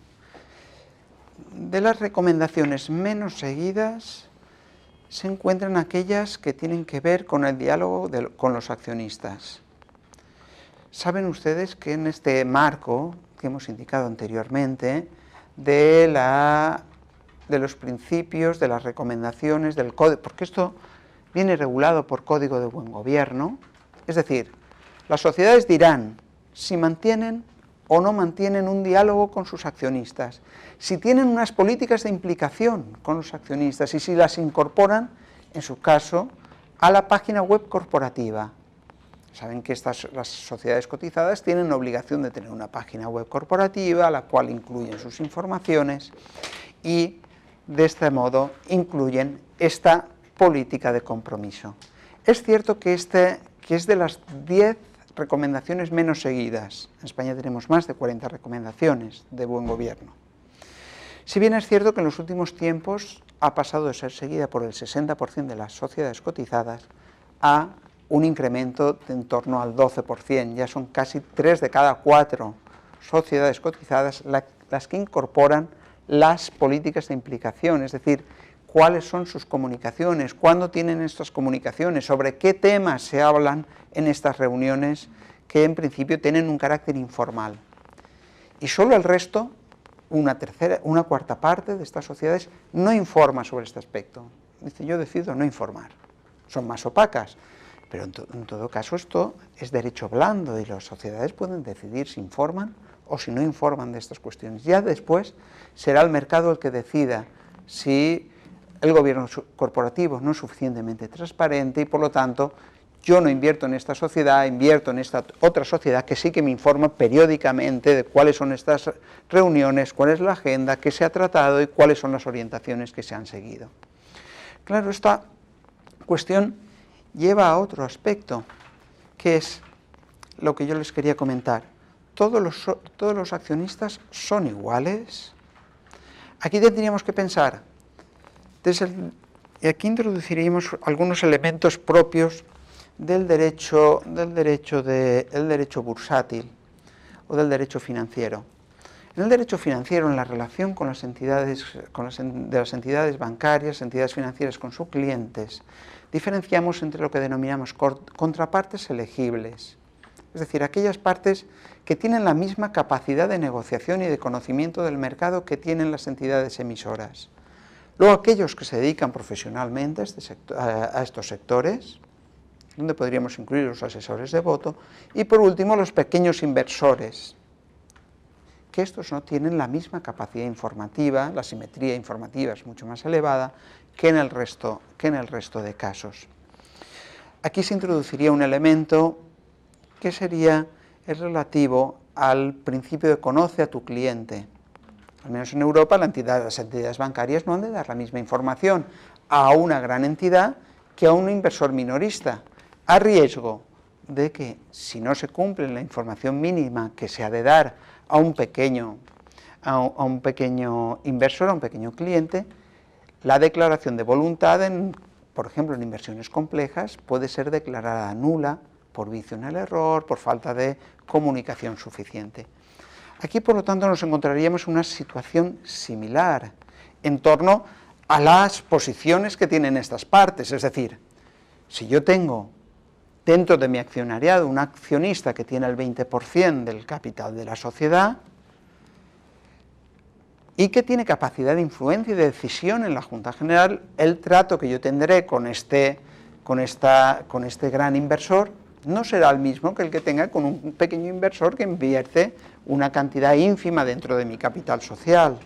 de las recomendaciones menos seguidas se encuentran aquellas que tienen que ver con el diálogo con los accionistas. Saben ustedes que en este marco que hemos indicado anteriormente, de los principios, de las recomendaciones, del código, porque esto viene regulado por Código de Buen Gobierno, es decir, las sociedades dirán si mantienen o no mantienen un diálogo con sus accionistas, si tienen unas políticas de implicación con los accionistas y si las incorporan, en su caso, a la página web corporativa. Saben que las sociedades cotizadas tienen obligación de tener una página web corporativa, a la cual incluyen sus informaciones y de este modo incluyen esta política de compromiso. Es cierto que es de las 10 recomendaciones menos seguidas. En España tenemos más de 40 recomendaciones de buen gobierno. Si bien es cierto que en los últimos tiempos ha pasado de ser seguida por el 60% de las sociedades cotizadas a un incremento de en torno al 12%. Ya son casi 3 de cada 4 sociedades cotizadas las que incorporan las políticas de implicación, es decir, cuáles son sus comunicaciones, cuándo tienen estas comunicaciones, sobre qué temas se hablan en estas reuniones que en principio tienen un carácter informal. Y solo el resto, una cuarta parte de estas sociedades no informa sobre este aspecto. Dice, yo decido no informar. Son más opacas, pero en todo caso esto es derecho blando y las sociedades pueden decidir si informan o si no informan de estas cuestiones. Ya después será el mercado el que decida si el gobierno corporativo no es suficientemente transparente y por lo tanto yo no invierto en esta sociedad, invierto en esta otra sociedad que sí que me informa periódicamente de cuáles son estas reuniones, cuál es la agenda, qué se ha tratado y cuáles son las orientaciones que se han seguido. Claro, esta cuestión lleva a otro aspecto, que es lo que yo les quería comentar. ¿Todos los accionistas son iguales? Aquí tendríamos que pensar, y aquí introduciríamos algunos elementos propios del derecho bursátil o del derecho financiero. En el derecho financiero, en la relación con las entidades, de las entidades bancarias, entidades financieras con sus clientes, diferenciamos entre lo que denominamos contrapartes elegibles, es decir, aquellas partes que tienen la misma capacidad de negociación y de conocimiento del mercado que tienen las entidades emisoras. Luego, aquellos que se dedican profesionalmente a estos sectores, donde podríamos incluir los asesores de voto, y por último, los pequeños inversores, que estos no tienen la misma capacidad informativa, la simetría informativa es mucho más elevada que en el resto de casos. Aquí se introduciría un elemento que es relativo al principio de conoce a tu cliente. Al menos en Europa las entidades bancarias no han de dar la misma información a una gran entidad que a un inversor minorista, a riesgo de que si no se cumple la información mínima que se ha de dar a un pequeño inversor, a un pequeño cliente, la declaración de voluntad, por ejemplo en inversiones complejas, puede ser declarada nula por vicio en el error, por falta de comunicación suficiente. Aquí, por lo tanto, nos encontraríamos en una situación similar en torno a las posiciones que tienen estas partes, es decir, si yo tengo dentro de mi accionariado un accionista que tiene el 20% del capital de la sociedad y que tiene capacidad de influencia y de decisión en la Junta General, el trato que yo tendré con este gran inversor no será el mismo que el que tenga con un pequeño inversor que invierte una cantidad ínfima dentro de mi capital social.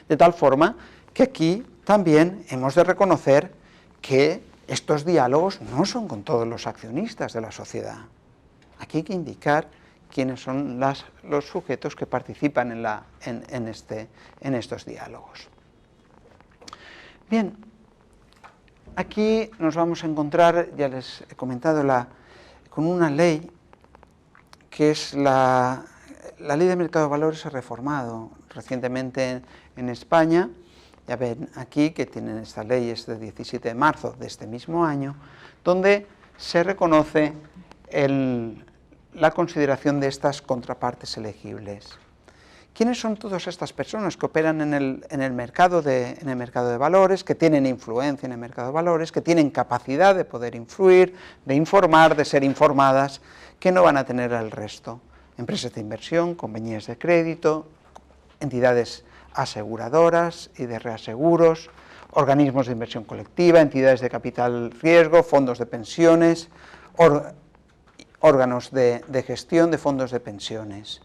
De tal forma que aquí también hemos de reconocer que estos diálogos no son con todos los accionistas de la sociedad. Aquí hay que indicar quiénes son los sujetos que participan en estos diálogos. Bien, aquí nos vamos a encontrar, ya les he comentado, con una ley que es la Ley de Mercado de Valores ha reformado recientemente en España. Ya ven aquí que tienen esta ley, es de 17 de marzo de este mismo año, donde se reconoce la consideración de estas contrapartes elegibles. ¿Quiénes son todas estas personas que operan en el mercado de valores, que tienen influencia en el mercado de valores, que tienen capacidad de poder influir, de informar, de ser informadas, que no van a tener el resto? Empresas de inversión, compañías de crédito, entidades aseguradoras y de reaseguros, organismos de inversión colectiva, entidades de capital riesgo, fondos de pensiones, órganos de gestión de fondos de pensiones.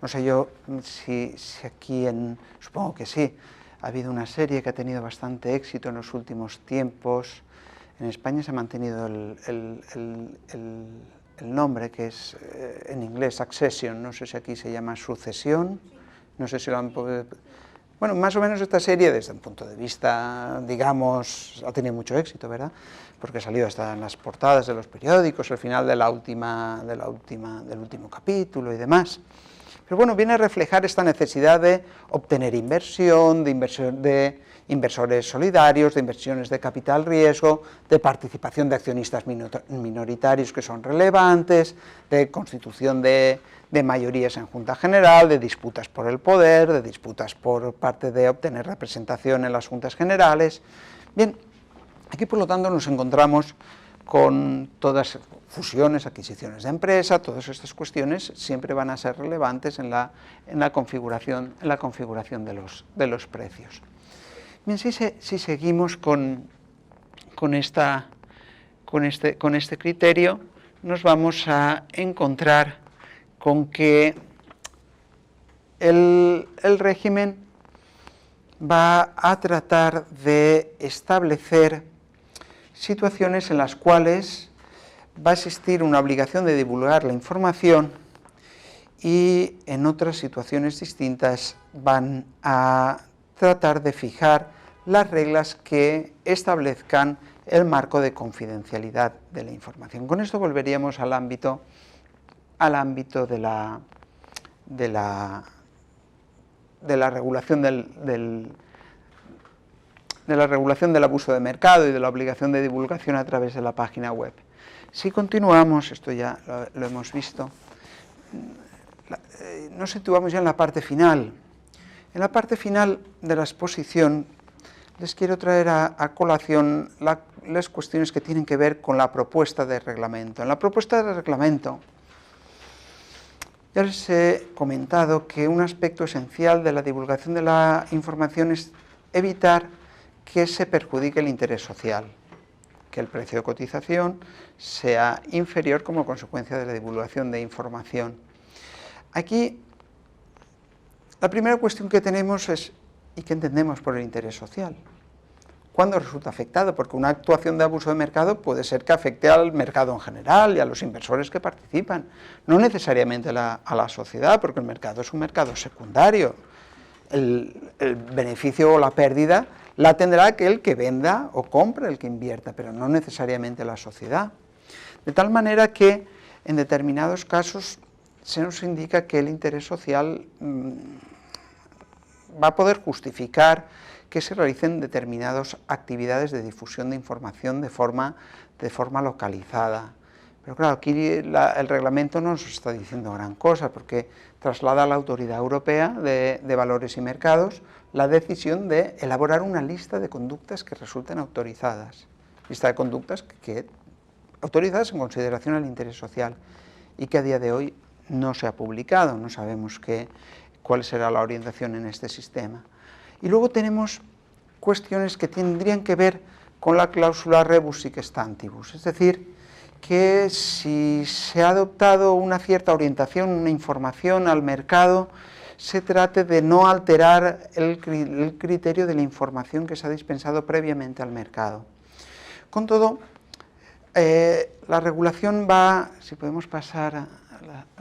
No sé yo si aquí, supongo que sí, ha habido una serie que ha tenido bastante éxito en los últimos tiempos. En España se ha mantenido el nombre, que es en inglés Succession, no sé si aquí se llama Sucesión, no sé si lo han podido... Bueno, más o menos esta serie, desde un punto de vista, digamos, ha tenido mucho éxito, ¿verdad? Porque ha salido hasta en las portadas de los periódicos, al final del último capítulo y demás. Pero bueno, viene a reflejar esta necesidad de obtener inversión, de inversores solidarios, de inversiones de capital riesgo, de participación de accionistas minoritarios que son relevantes, de constitución de mayorías en Junta General, de disputas por el poder, de disputas por parte de obtener representación en las Juntas Generales. Bien, aquí por lo tanto nos encontramos con todas fusiones, adquisiciones de empresa, todas estas cuestiones siempre van a ser relevantes en la configuración de los precios. Bien, si seguimos con este criterio, nos vamos a encontrar con que el régimen va a tratar de establecer situaciones en las cuales va a existir una obligación de divulgar la información y en otras situaciones distintas van a tratar de fijar las reglas que establezcan el marco de confidencialidad de la información. Con esto volveríamos al ámbito de la regulación de la regulación del abuso de mercado y de la obligación de divulgación a través de la página web. Si continuamos, esto ya lo hemos visto, nos situamos ya en la parte final. En la parte final de la exposición les quiero traer a colación las cuestiones que tienen que ver con la propuesta de reglamento. En la propuesta de reglamento ya les he comentado que un aspecto esencial de la divulgación de la información es evitar que se perjudique el interés social, que el precio de cotización sea inferior como consecuencia de la divulgación de información. Aquí La primera cuestión que tenemos es, ¿y qué entendemos por el interés social? ¿Cuándo resulta afectado? Porque una actuación de abuso de mercado puede ser que afecte al mercado en general y a los inversores que participan, no necesariamente a la sociedad, porque el mercado es un mercado secundario. El beneficio o la pérdida la tendrá aquel que venda o compre, el que invierta, pero no necesariamente la sociedad. De tal manera que en determinados casos se nos indica que el interés social va a poder justificar que se realicen determinadas actividades de difusión de información de forma localizada. Pero claro, aquí el reglamento no nos está diciendo gran cosa, porque traslada a la Autoridad Europea de Valores y Mercados la decisión de elaborar una lista de conductas que resulten autorizadas. Lista de conductas autorizadas en consideración al interés social, y que a día de hoy no se ha publicado, no sabemos cuál será la orientación en este sistema. Y luego tenemos cuestiones que tendrían que ver con la cláusula rebus sic stantibus, es decir, que si se ha adoptado una cierta orientación, una información al mercado, se trate de no alterar el criterio de la información que se ha dispensado previamente al mercado. Con todo, la regulación va, si podemos pasar a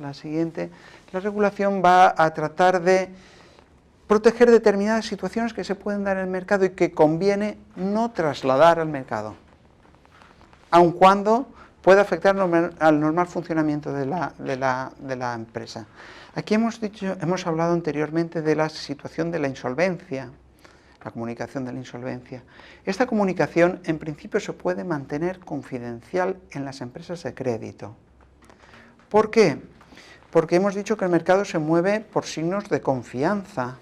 la siguiente, la regulación va a tratar de proteger determinadas situaciones que se pueden dar en el mercado y que conviene no trasladar al mercado, aun cuando pueda afectar al normal funcionamiento de la empresa. Aquí hemos hablado anteriormente de la situación de la insolvencia, la comunicación de la insolvencia. Esta comunicación en principio se puede mantener confidencial en las empresas de crédito. ¿Por qué? Porque hemos dicho que el mercado se mueve por signos de confianza,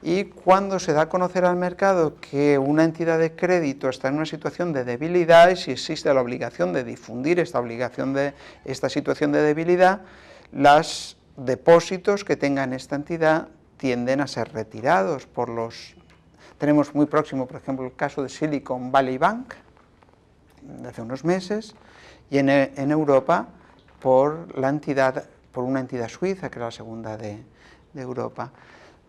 y cuando se da a conocer al mercado que una entidad de crédito está en una situación de debilidad, y si existe la obligación de difundir esta situación de debilidad, los depósitos que tenga esta entidad tienden a ser retirados por los... Tenemos muy próximo, por ejemplo, el caso de Silicon Valley Bank, de hace unos meses, y en Europa por una entidad suiza, que era la segunda de Europa,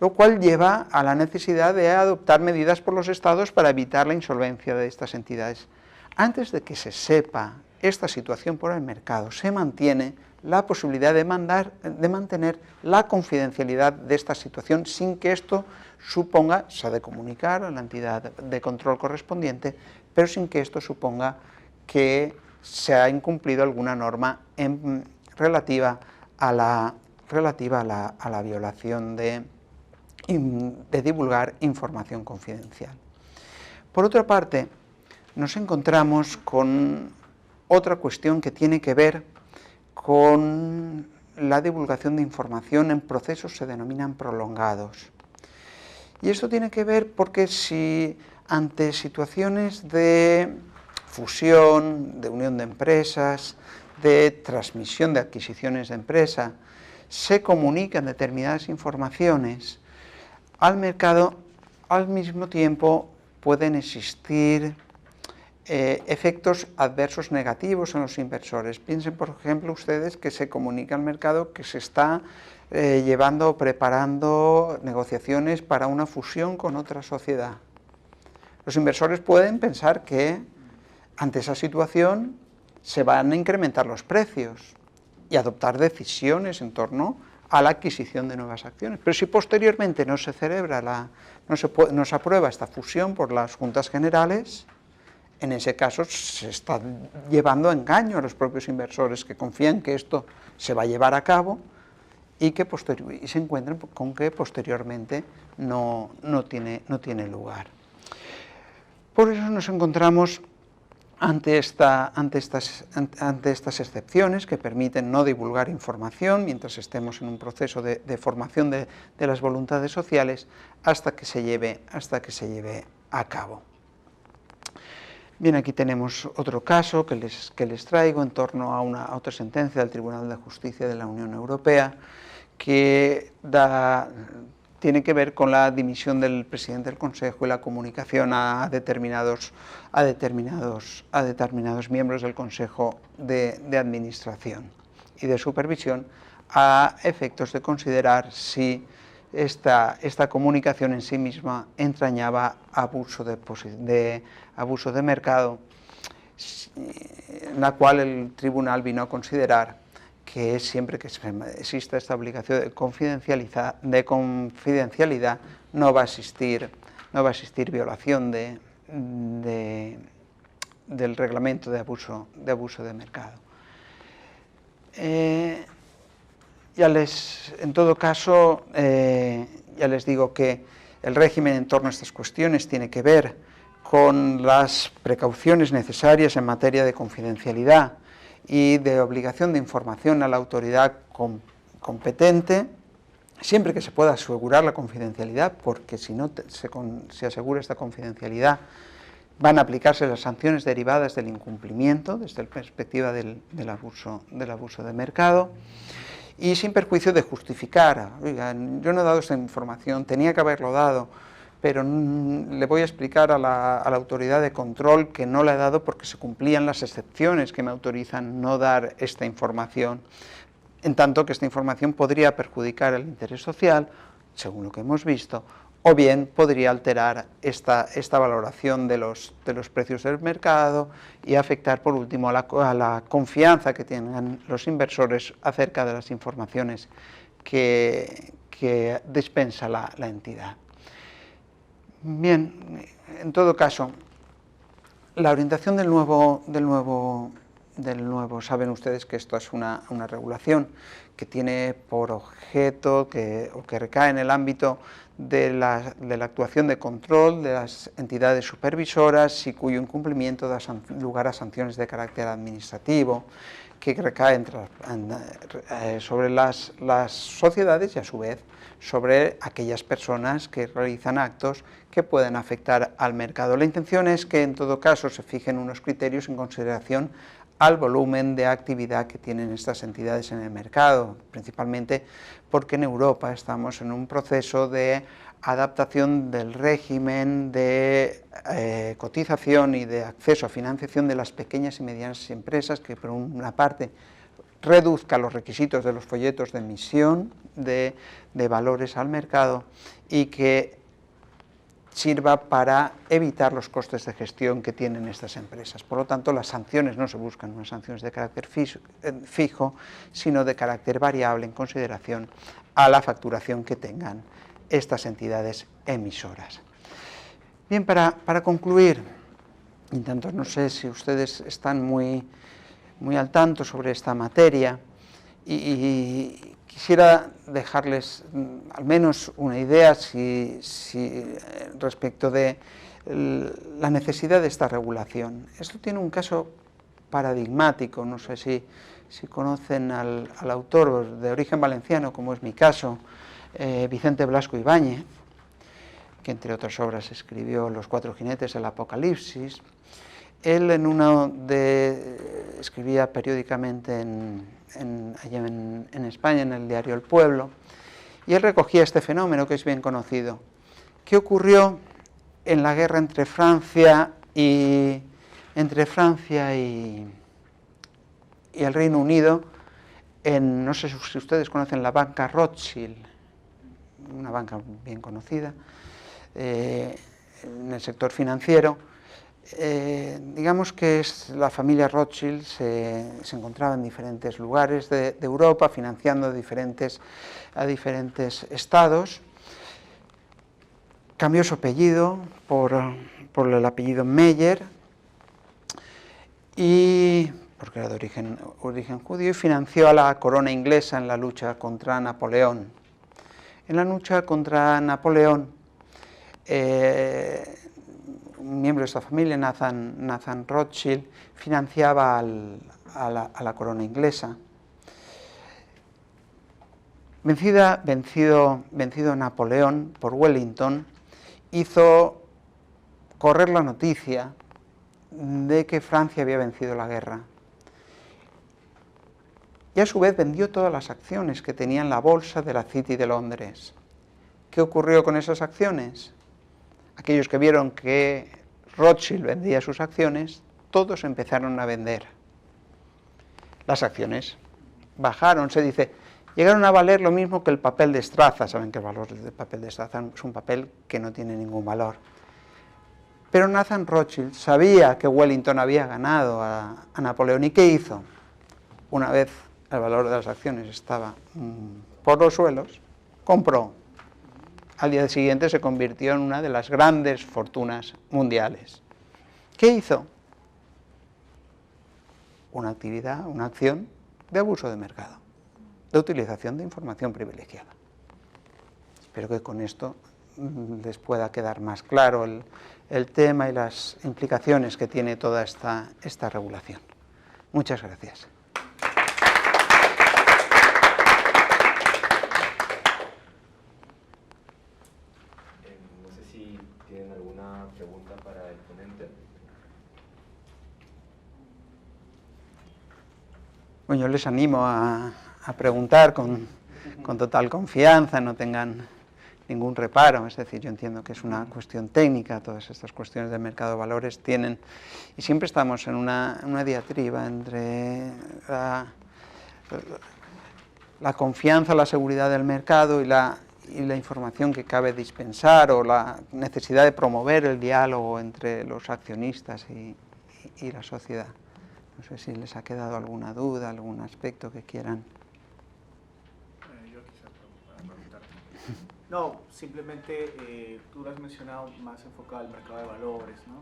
lo cual lleva a la necesidad de adoptar medidas por los estados para evitar la insolvencia de estas entidades. Antes de que se sepa esta situación por el mercado, se mantiene la posibilidad de mantener la confidencialidad de esta situación sin que esto suponga, se ha de comunicar a la entidad de control correspondiente, pero sin que esto suponga que se ha incumplido alguna norma relativa a la violación de divulgar información confidencial. Por otra parte, nos encontramos con otra cuestión que tiene que ver con la divulgación de información en procesos se denominan prolongados. Y esto tiene que ver porque si ante situaciones de fusión, de unión de empresas, de transmisión de adquisiciones de empresa, se comunican determinadas informaciones al mercado, al mismo tiempo pueden existir efectos adversos negativos en los inversores. Piensen, por ejemplo, ustedes que se comunica al mercado que se está llevando o preparando negociaciones para una fusión con otra sociedad. Los inversores pueden pensar que ante esa situación se van a incrementar los precios y adoptar decisiones en torno a la adquisición de nuevas acciones. Pero si posteriormente no se celebra, no se aprueba esta fusión por las Juntas Generales, en ese caso se está llevando a engaño a los propios inversores que confían que esto se va a llevar a cabo y se encuentran con que posteriormente no tiene lugar. Por eso nos encontramos ante estas excepciones que permiten no divulgar información mientras estemos en un proceso de formación de las voluntades sociales hasta que se lleve a cabo. Bien, aquí tenemos otro caso que les traigo en torno a otra sentencia del Tribunal de Justicia de la Unión Europea que tiene que ver con la dimisión del presidente del Consejo y la comunicación a determinados miembros del Consejo de Administración y de Supervisión a efectos de considerar si esta comunicación en sí misma entrañaba abuso de mercado, en la cual el tribunal vino a considerar que siempre que exista esta obligación de confidencialidad no va a existir violación del reglamento de abuso de mercado. En todo caso, ya les digo que el régimen en torno a estas cuestiones tiene que ver con las precauciones necesarias en materia de confidencialidad y de obligación de información a la autoridad competente, siempre que se pueda asegurar la confidencialidad, porque si no se asegura esta confidencialidad, van a aplicarse las sanciones derivadas del incumplimiento, desde la perspectiva del abuso de mercado, y sin perjuicio de justificar. Oigan, yo no he dado esta información, tenía que haberlo dado, pero le voy a explicar a la autoridad de control que no la he dado porque se cumplían las excepciones que me autorizan no dar esta información, en tanto que esta información podría perjudicar el interés social, según lo que hemos visto, o bien podría alterar esta valoración de los precios del mercado y afectar, por último, a la confianza que tengan los inversores acerca de las informaciones que dispensa la entidad. Bien, en todo caso, la orientación del nuevo, saben ustedes que esto es una regulación que tiene por objeto o que recae en el ámbito de la actuación de control de las entidades supervisoras y cuyo incumplimiento da lugar a sanciones de carácter administrativo que recaen sobre las sociedades y a su vez sobre aquellas personas que realizan actos que pueden afectar al mercado. La intención es que en todo caso se fijen unos criterios en consideración al volumen de actividad que tienen estas entidades en el mercado, principalmente porque en Europa estamos en un proceso de adaptación del régimen de cotización y de acceso a financiación de las pequeñas y medianas empresas, que por una parte reduzca los requisitos de los folletos de emisión de valores al mercado y que sirva para evitar los costes de gestión que tienen estas empresas. Por lo tanto, las sanciones no se buscan unas sanciones de carácter fijo, sino de carácter variable en consideración a la facturación que tengan estas entidades emisoras. Bien, para concluir, y tanto no sé si ustedes están muy al tanto sobre esta materia, y quisiera dejarles al menos una idea respecto de la necesidad de esta regulación. Esto tiene un caso paradigmático, no sé si conocen al autor de origen valenciano, como es mi caso, Vicente Blasco Ibáñez, que entre otras obras escribió Los cuatro jinetes del Apocalipsis. Él escribía periódicamente allá en España, en el diario El Pueblo, y él recogía este fenómeno que es bien conocido. ¿Qué ocurrió en la guerra entre Francia y el Reino Unido? No sé si ustedes conocen la banca Rothschild, una banca bien conocida en el sector financiero. Digamos que la familia Rothschild se encontraba en diferentes lugares de Europa financiando a diferentes estados. Cambió su apellido por el apellido Meyer, porque era de origen judío, y financió a la corona inglesa en la lucha contra Napoleón. En la lucha contra Napoleón, un miembro de esta familia, Nathan Rothschild, financiaba a la corona inglesa. Vencido Napoleón por Wellington, hizo correr la noticia de que Francia había vencido la guerra. Y a su vez vendió todas las acciones que tenía en la bolsa de la City de Londres. ¿Qué ocurrió con esas acciones? Aquellos que vieron que Rothschild vendía sus acciones, todos empezaron a vender. Las acciones bajaron. Se dice llegaron a valer lo mismo que el papel de estraza. Saben que el valor del papel de estraza es un papel que no tiene ningún valor. Pero Nathan Rothschild sabía que Wellington había ganado a Napoleón. ¿Y qué hizo? Una vez el valor de las acciones estaba por los suelos, compró. Al día siguiente se convirtió en una de las grandes fortunas mundiales. ¿Qué hizo? Una actividad, una acción de abuso de mercado, de utilización de información privilegiada. Espero que con esto les pueda quedar más claro el tema y las implicaciones que tiene toda esta regulación. Muchas gracias. No sé si tienen alguna pregunta para el ponente. Bueno, yo les animo a preguntar con total confianza, no tengan ningún reparo, es decir, yo entiendo que es una cuestión técnica, todas estas cuestiones del mercado de valores tienen, y siempre estamos en una diatriba entre la confianza, la seguridad del mercado y la información que cabe dispensar, o la necesidad de promover el diálogo entre los accionistas y la sociedad. No sé si les ha quedado alguna duda, algún aspecto que quieran. Yo quizás para preguntarte. No, simplemente tú lo has mencionado más enfocado al mercado de valores, ¿no?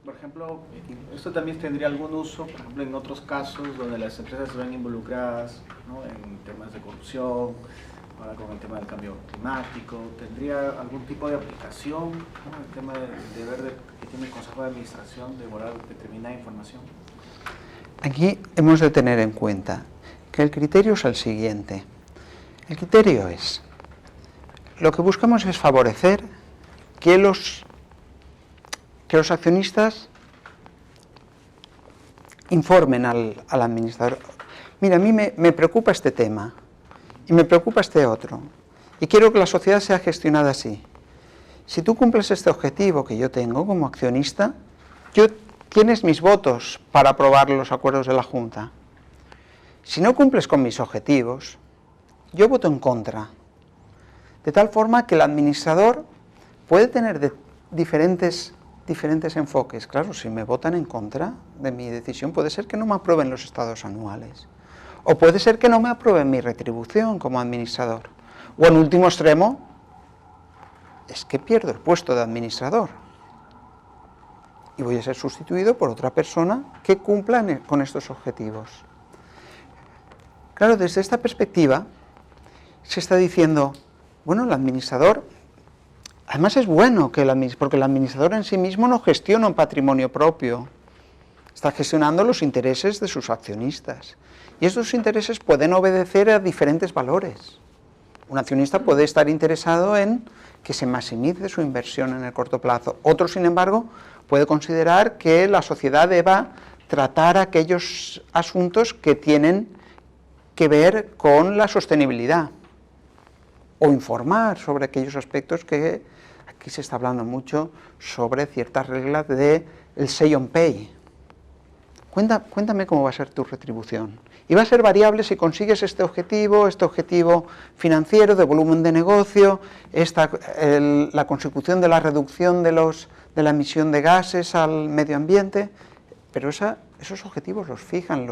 Por ejemplo, esto también tendría algún uso, por ejemplo, en otros casos donde las empresas se ven involucradas, ¿no?, en temas de corrupción, ahora con el tema del cambio climático. ¿Tendría algún tipo de aplicación, ¿no?, el tema del deber que tiene el Consejo de Administración de guardar determinada información? Aquí hemos de tener en cuenta que el criterio es el siguiente. El criterio es, lo que buscamos es favorecer que los accionistas informen al administrador. Mira, a mí me preocupa este tema y me preocupa este otro, y quiero que la sociedad sea gestionada así. Si tú cumples este objetivo que yo tengo como accionista, tienes mis votos para aprobar los acuerdos de la Junta. Si no cumples con mis objetivos, yo voto en contra. De tal forma que el administrador puede tener diferentes enfoques. Claro, si me votan en contra de mi decisión, puede ser que no me aprueben los estados anuales. O puede ser que no me aprueben mi retribución como administrador. O en último extremo, es que pierdo el puesto de administrador. Y voy a ser sustituido por otra persona que cumpla con estos objetivos. Claro, desde esta perspectiva, se está diciendo, bueno, el administrador, además es bueno porque el administrador en sí mismo no gestiona un patrimonio propio, está gestionando los intereses de sus accionistas. Y estos intereses pueden obedecer a diferentes valores. Un accionista puede estar interesado en que se maximice su inversión en el corto plazo. Otro, sin embargo, puede considerar que la sociedad deba tratar aquellos asuntos que tienen que ver con la sostenibilidad, o informar sobre aquellos aspectos que aquí se está hablando mucho sobre ciertas reglas del say on pay. Cuéntame cómo va a ser tu retribución. Y va a ser variable si consigues este objetivo financiero, de volumen de negocio, la consecución de la reducción de la emisión de gases al medio ambiente, pero esos objetivos los fijan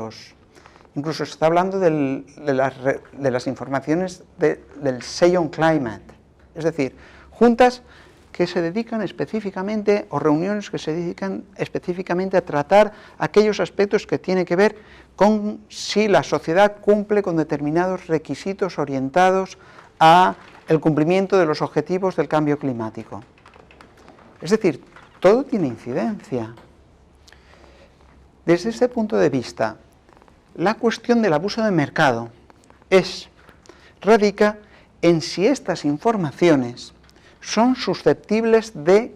incluso se está hablando de las informaciones del Say on Climate, es decir, juntas que se dedican específicamente, o reuniones que se dedican específicamente a tratar aquellos aspectos que tienen que ver con si la sociedad cumple con determinados requisitos orientados a el cumplimiento de los objetivos del cambio climático. Es decir, todo tiene incidencia. Desde este punto de vista, la cuestión del abuso de mercado radica en si estas informaciones son susceptibles de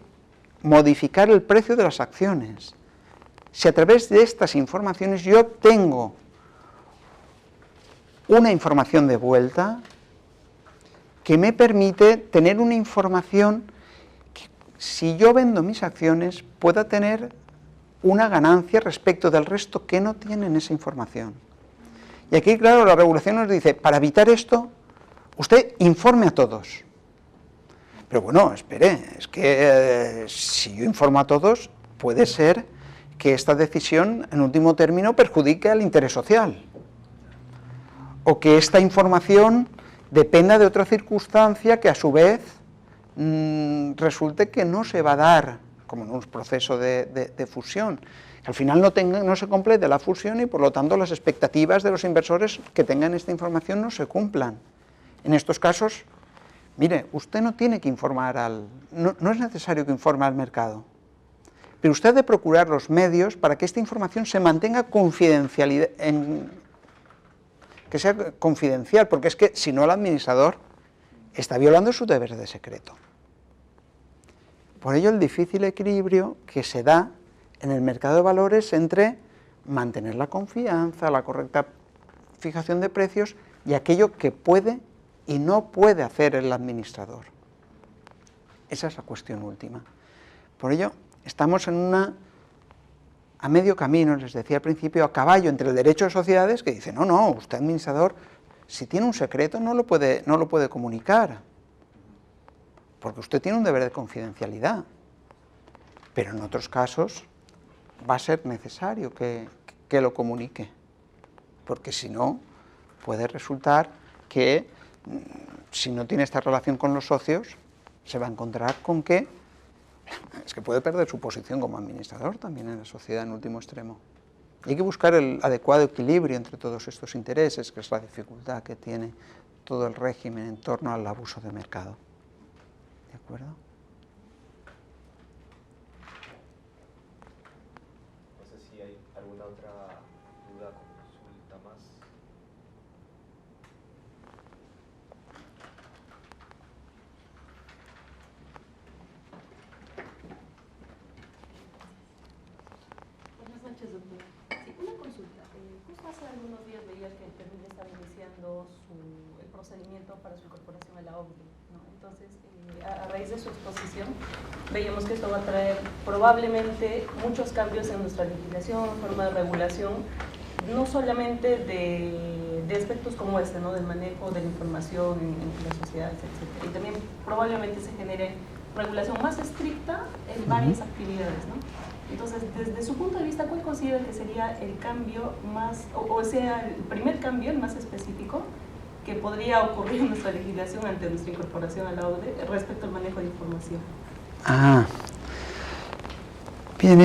modificar el precio de las acciones. Si a través de estas informaciones yo obtengo una información de vuelta que me permite tener una información que, si yo vendo mis acciones, pueda tener una ganancia respecto del resto que no tienen esa información. Y aquí, claro, la regulación nos dice, para evitar esto, usted informe a todos. Pero bueno, espere, es que si yo informo a todos, puede ser que esta decisión, en último término, perjudique al interés social. O que esta información dependa de otra circunstancia que a su vez resulte que no se va a dar, como en un proceso de fusión. Que al final no se complete la fusión y por lo tanto las expectativas de los inversores que tengan esta información no se cumplan. En estos casos, mire, usted no tiene que informar no es necesario que informe al mercado, pero usted ha de procurar los medios para que esta información se mantenga confidencialidad, que sea confidencial, porque es que si no el administrador está violando sus deberes de secreto. Por ello el difícil equilibrio que se da en el mercado de valores entre mantener la confianza, la correcta fijación de precios y aquello que puede y no puede hacer el administrador. Esa es la cuestión última. Por ello, estamos a medio camino, les decía al principio, a caballo entre el derecho de sociedades, que dice, no, usted administrador, si tiene un secreto no lo puede comunicar, porque usted tiene un deber de confidencialidad, pero en otros casos va a ser necesario que lo comunique, porque si no, puede resultar que si no tiene esta relación con los socios, se va a encontrar con que es que puede perder su posición como administrador también en la sociedad en último extremo. Y hay que buscar el adecuado equilibrio entre todos estos intereses, que es la dificultad que tiene todo el régimen en torno al abuso de mercado. ¿De acuerdo? No sé si hay alguna otra duda, consulta más. Buenas noches, doctor. Sí, una consulta. Justo hace algunos días veía que el Perú ya estaba iniciando el procedimiento para su incorporación a la OCDE, ¿no? Entonces, a raíz de su exposición, veíamos que esto va a traer probablemente muchos cambios en nuestra legislación, forma de regulación, no solamente de aspectos como este, ¿no? Del manejo de la información en las sociedades, etc. Y también probablemente se genere regulación más estricta en varias actividades, ¿no? Entonces, desde su punto de vista, ¿cuál considera que sería el cambio más, o sea, el primer cambio, el más específico, que podría ocurrir en nuestra legislación ante nuestra incorporación a la OCDE respecto al manejo de información? Bien,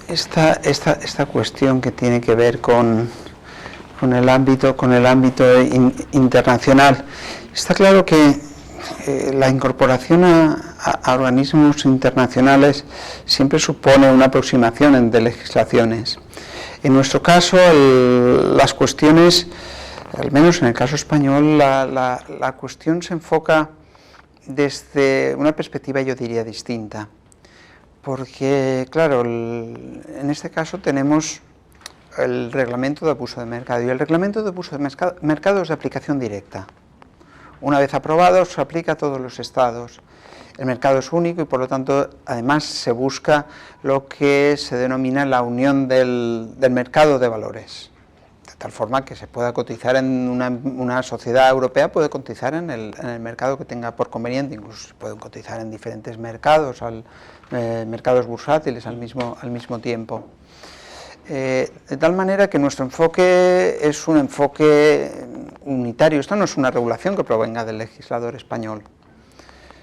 esta cuestión que tiene que ver con el ámbito internacional, está claro que la incorporación a organismos internacionales siempre supone una aproximación de legislaciones. En nuestro caso, las cuestiones, al menos en el caso español, la cuestión se enfoca desde una perspectiva, yo diría, distinta. Porque, claro, en este caso tenemos el reglamento de abuso de mercado, y el reglamento de abuso de mercado es de aplicación directa. Una vez aprobado, se aplica a todos los estados. El mercado es único y, por lo tanto, además se busca lo que se denomina la unión del mercado de valores. De tal forma que se pueda cotizar en una sociedad europea, puede cotizar en el mercado que tenga por conveniente, incluso se pueden cotizar en diferentes mercados, mercados bursátiles al mismo tiempo. De tal manera que nuestro enfoque es un enfoque unitario. Esto no es una regulación que provenga del legislador español,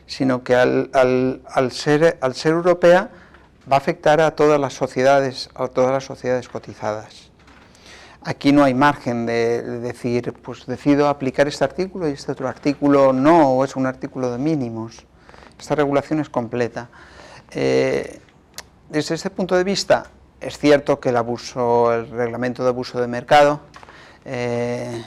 sino que al ser europea va a afectar a todas las sociedades cotizadas. Aquí no hay margen de decir, pues decido aplicar este artículo y este otro artículo no, o es un artículo de mínimos. Esta regulación es completa. Desde este punto de vista, es cierto que el reglamento de abuso de mercado, en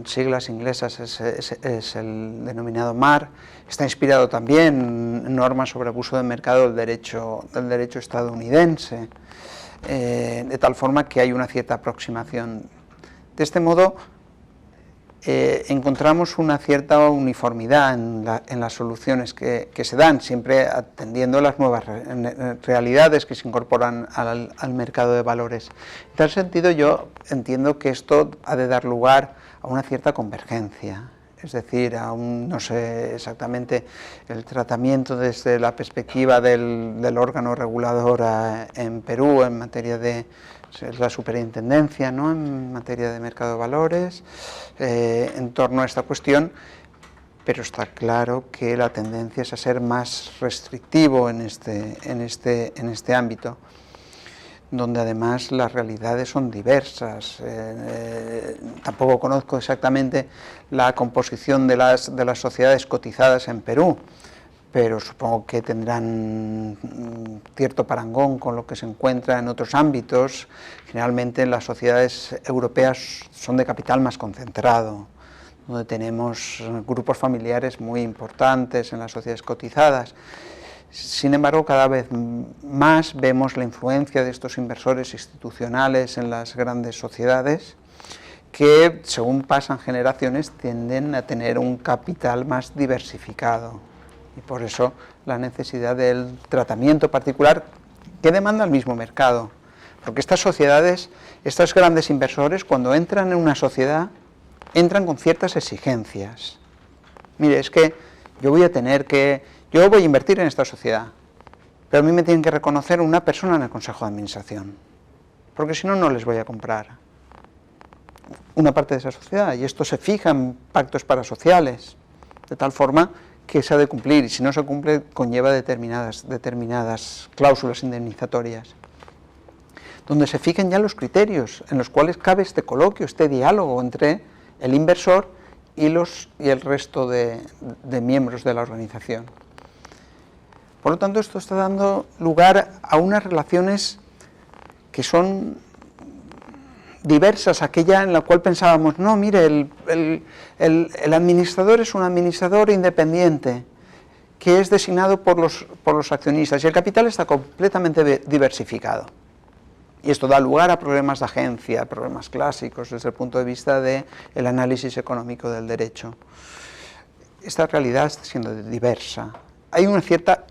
siglas inglesas es el denominado MAR, está inspirado también en normas sobre abuso de mercado del derecho estadounidense, de tal forma que hay una cierta aproximación. De este modo, encontramos una cierta uniformidad en las soluciones que se dan, siempre atendiendo las nuevas realidades que se incorporan al mercado de valores. En tal sentido, yo entiendo que esto ha de dar lugar a una cierta convergencia, es decir, aún no sé exactamente el tratamiento desde la perspectiva del órgano regulador en Perú en materia de la superintendencia, ¿no?, en materia de mercado de valores, en torno a esta cuestión, pero está claro que la tendencia es a ser más restrictivo en este ámbito, donde además las realidades son diversas. Tampoco conozco exactamente la composición de las sociedades cotizadas en Perú, pero supongo que tendrán cierto parangón con lo que se encuentra en otros ámbitos. Generalmente las sociedades europeas son de capital más concentrado, donde tenemos grupos familiares muy importantes en las sociedades cotizadas. Sin embargo, cada vez más vemos la influencia de estos inversores institucionales en las grandes sociedades, que según pasan generaciones tienden a tener un capital más diversificado. Y por eso la necesidad del tratamiento particular que demanda el mismo mercado. Porque estas sociedades, estos grandes inversores, cuando entran en una sociedad, entran con ciertas exigencias. Mire, es que yo voy a invertir en esta sociedad, pero a mí me tienen que reconocer una persona en el Consejo de Administración, porque si no, no les voy a comprar una parte de esa sociedad. Y esto se fija en pactos parasociales, de tal forma que se ha de cumplir, y si no se cumple conlleva determinadas cláusulas indemnizatorias, donde se fijen ya los criterios en los cuales cabe este coloquio, este diálogo entre el inversor y el resto de miembros de la organización. Por lo tanto, esto está dando lugar a unas relaciones que son diversas, aquella en la cual pensábamos, no, mire, el administrador es un administrador independiente, que es designado por los accionistas, y el capital está completamente diversificado. Y esto da lugar a problemas de agencia, problemas clásicos desde el punto de vista del análisis económico del derecho. Esta realidad está siendo diversa. Hay una cierta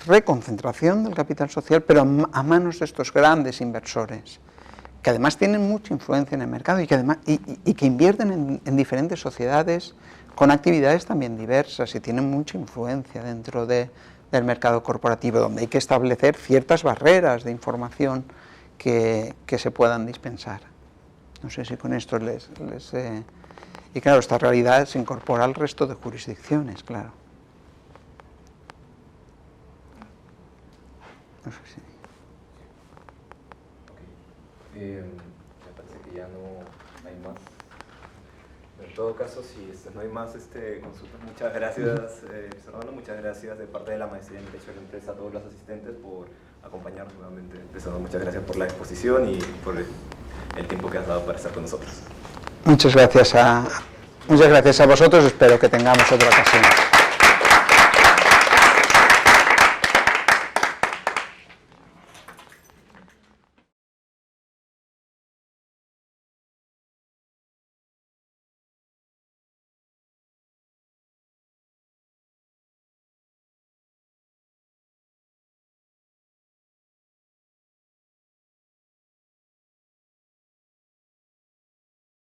reconcentración del capital social, pero a manos de estos grandes inversores, que además tienen mucha influencia en el mercado y que invierten en diferentes sociedades con actividades también diversas y tienen mucha influencia dentro del mercado corporativo, donde hay que establecer ciertas barreras de información que se puedan dispensar. No sé si con esto y claro, esta realidad se incorpora al resto de jurisdicciones, claro. No sé si... Me parece que ya no hay más. En todo caso, si no hay más consultas, muchas gracias, Fernando, muchas gracias de parte de la Maestría en Derecho de la Empresa a todos los asistentes por acompañarnos nuevamente. Muchas gracias por la exposición y por el tiempo que has dado para estar con nosotros. Muchas gracias a vosotros, espero que tengamos otra ocasión.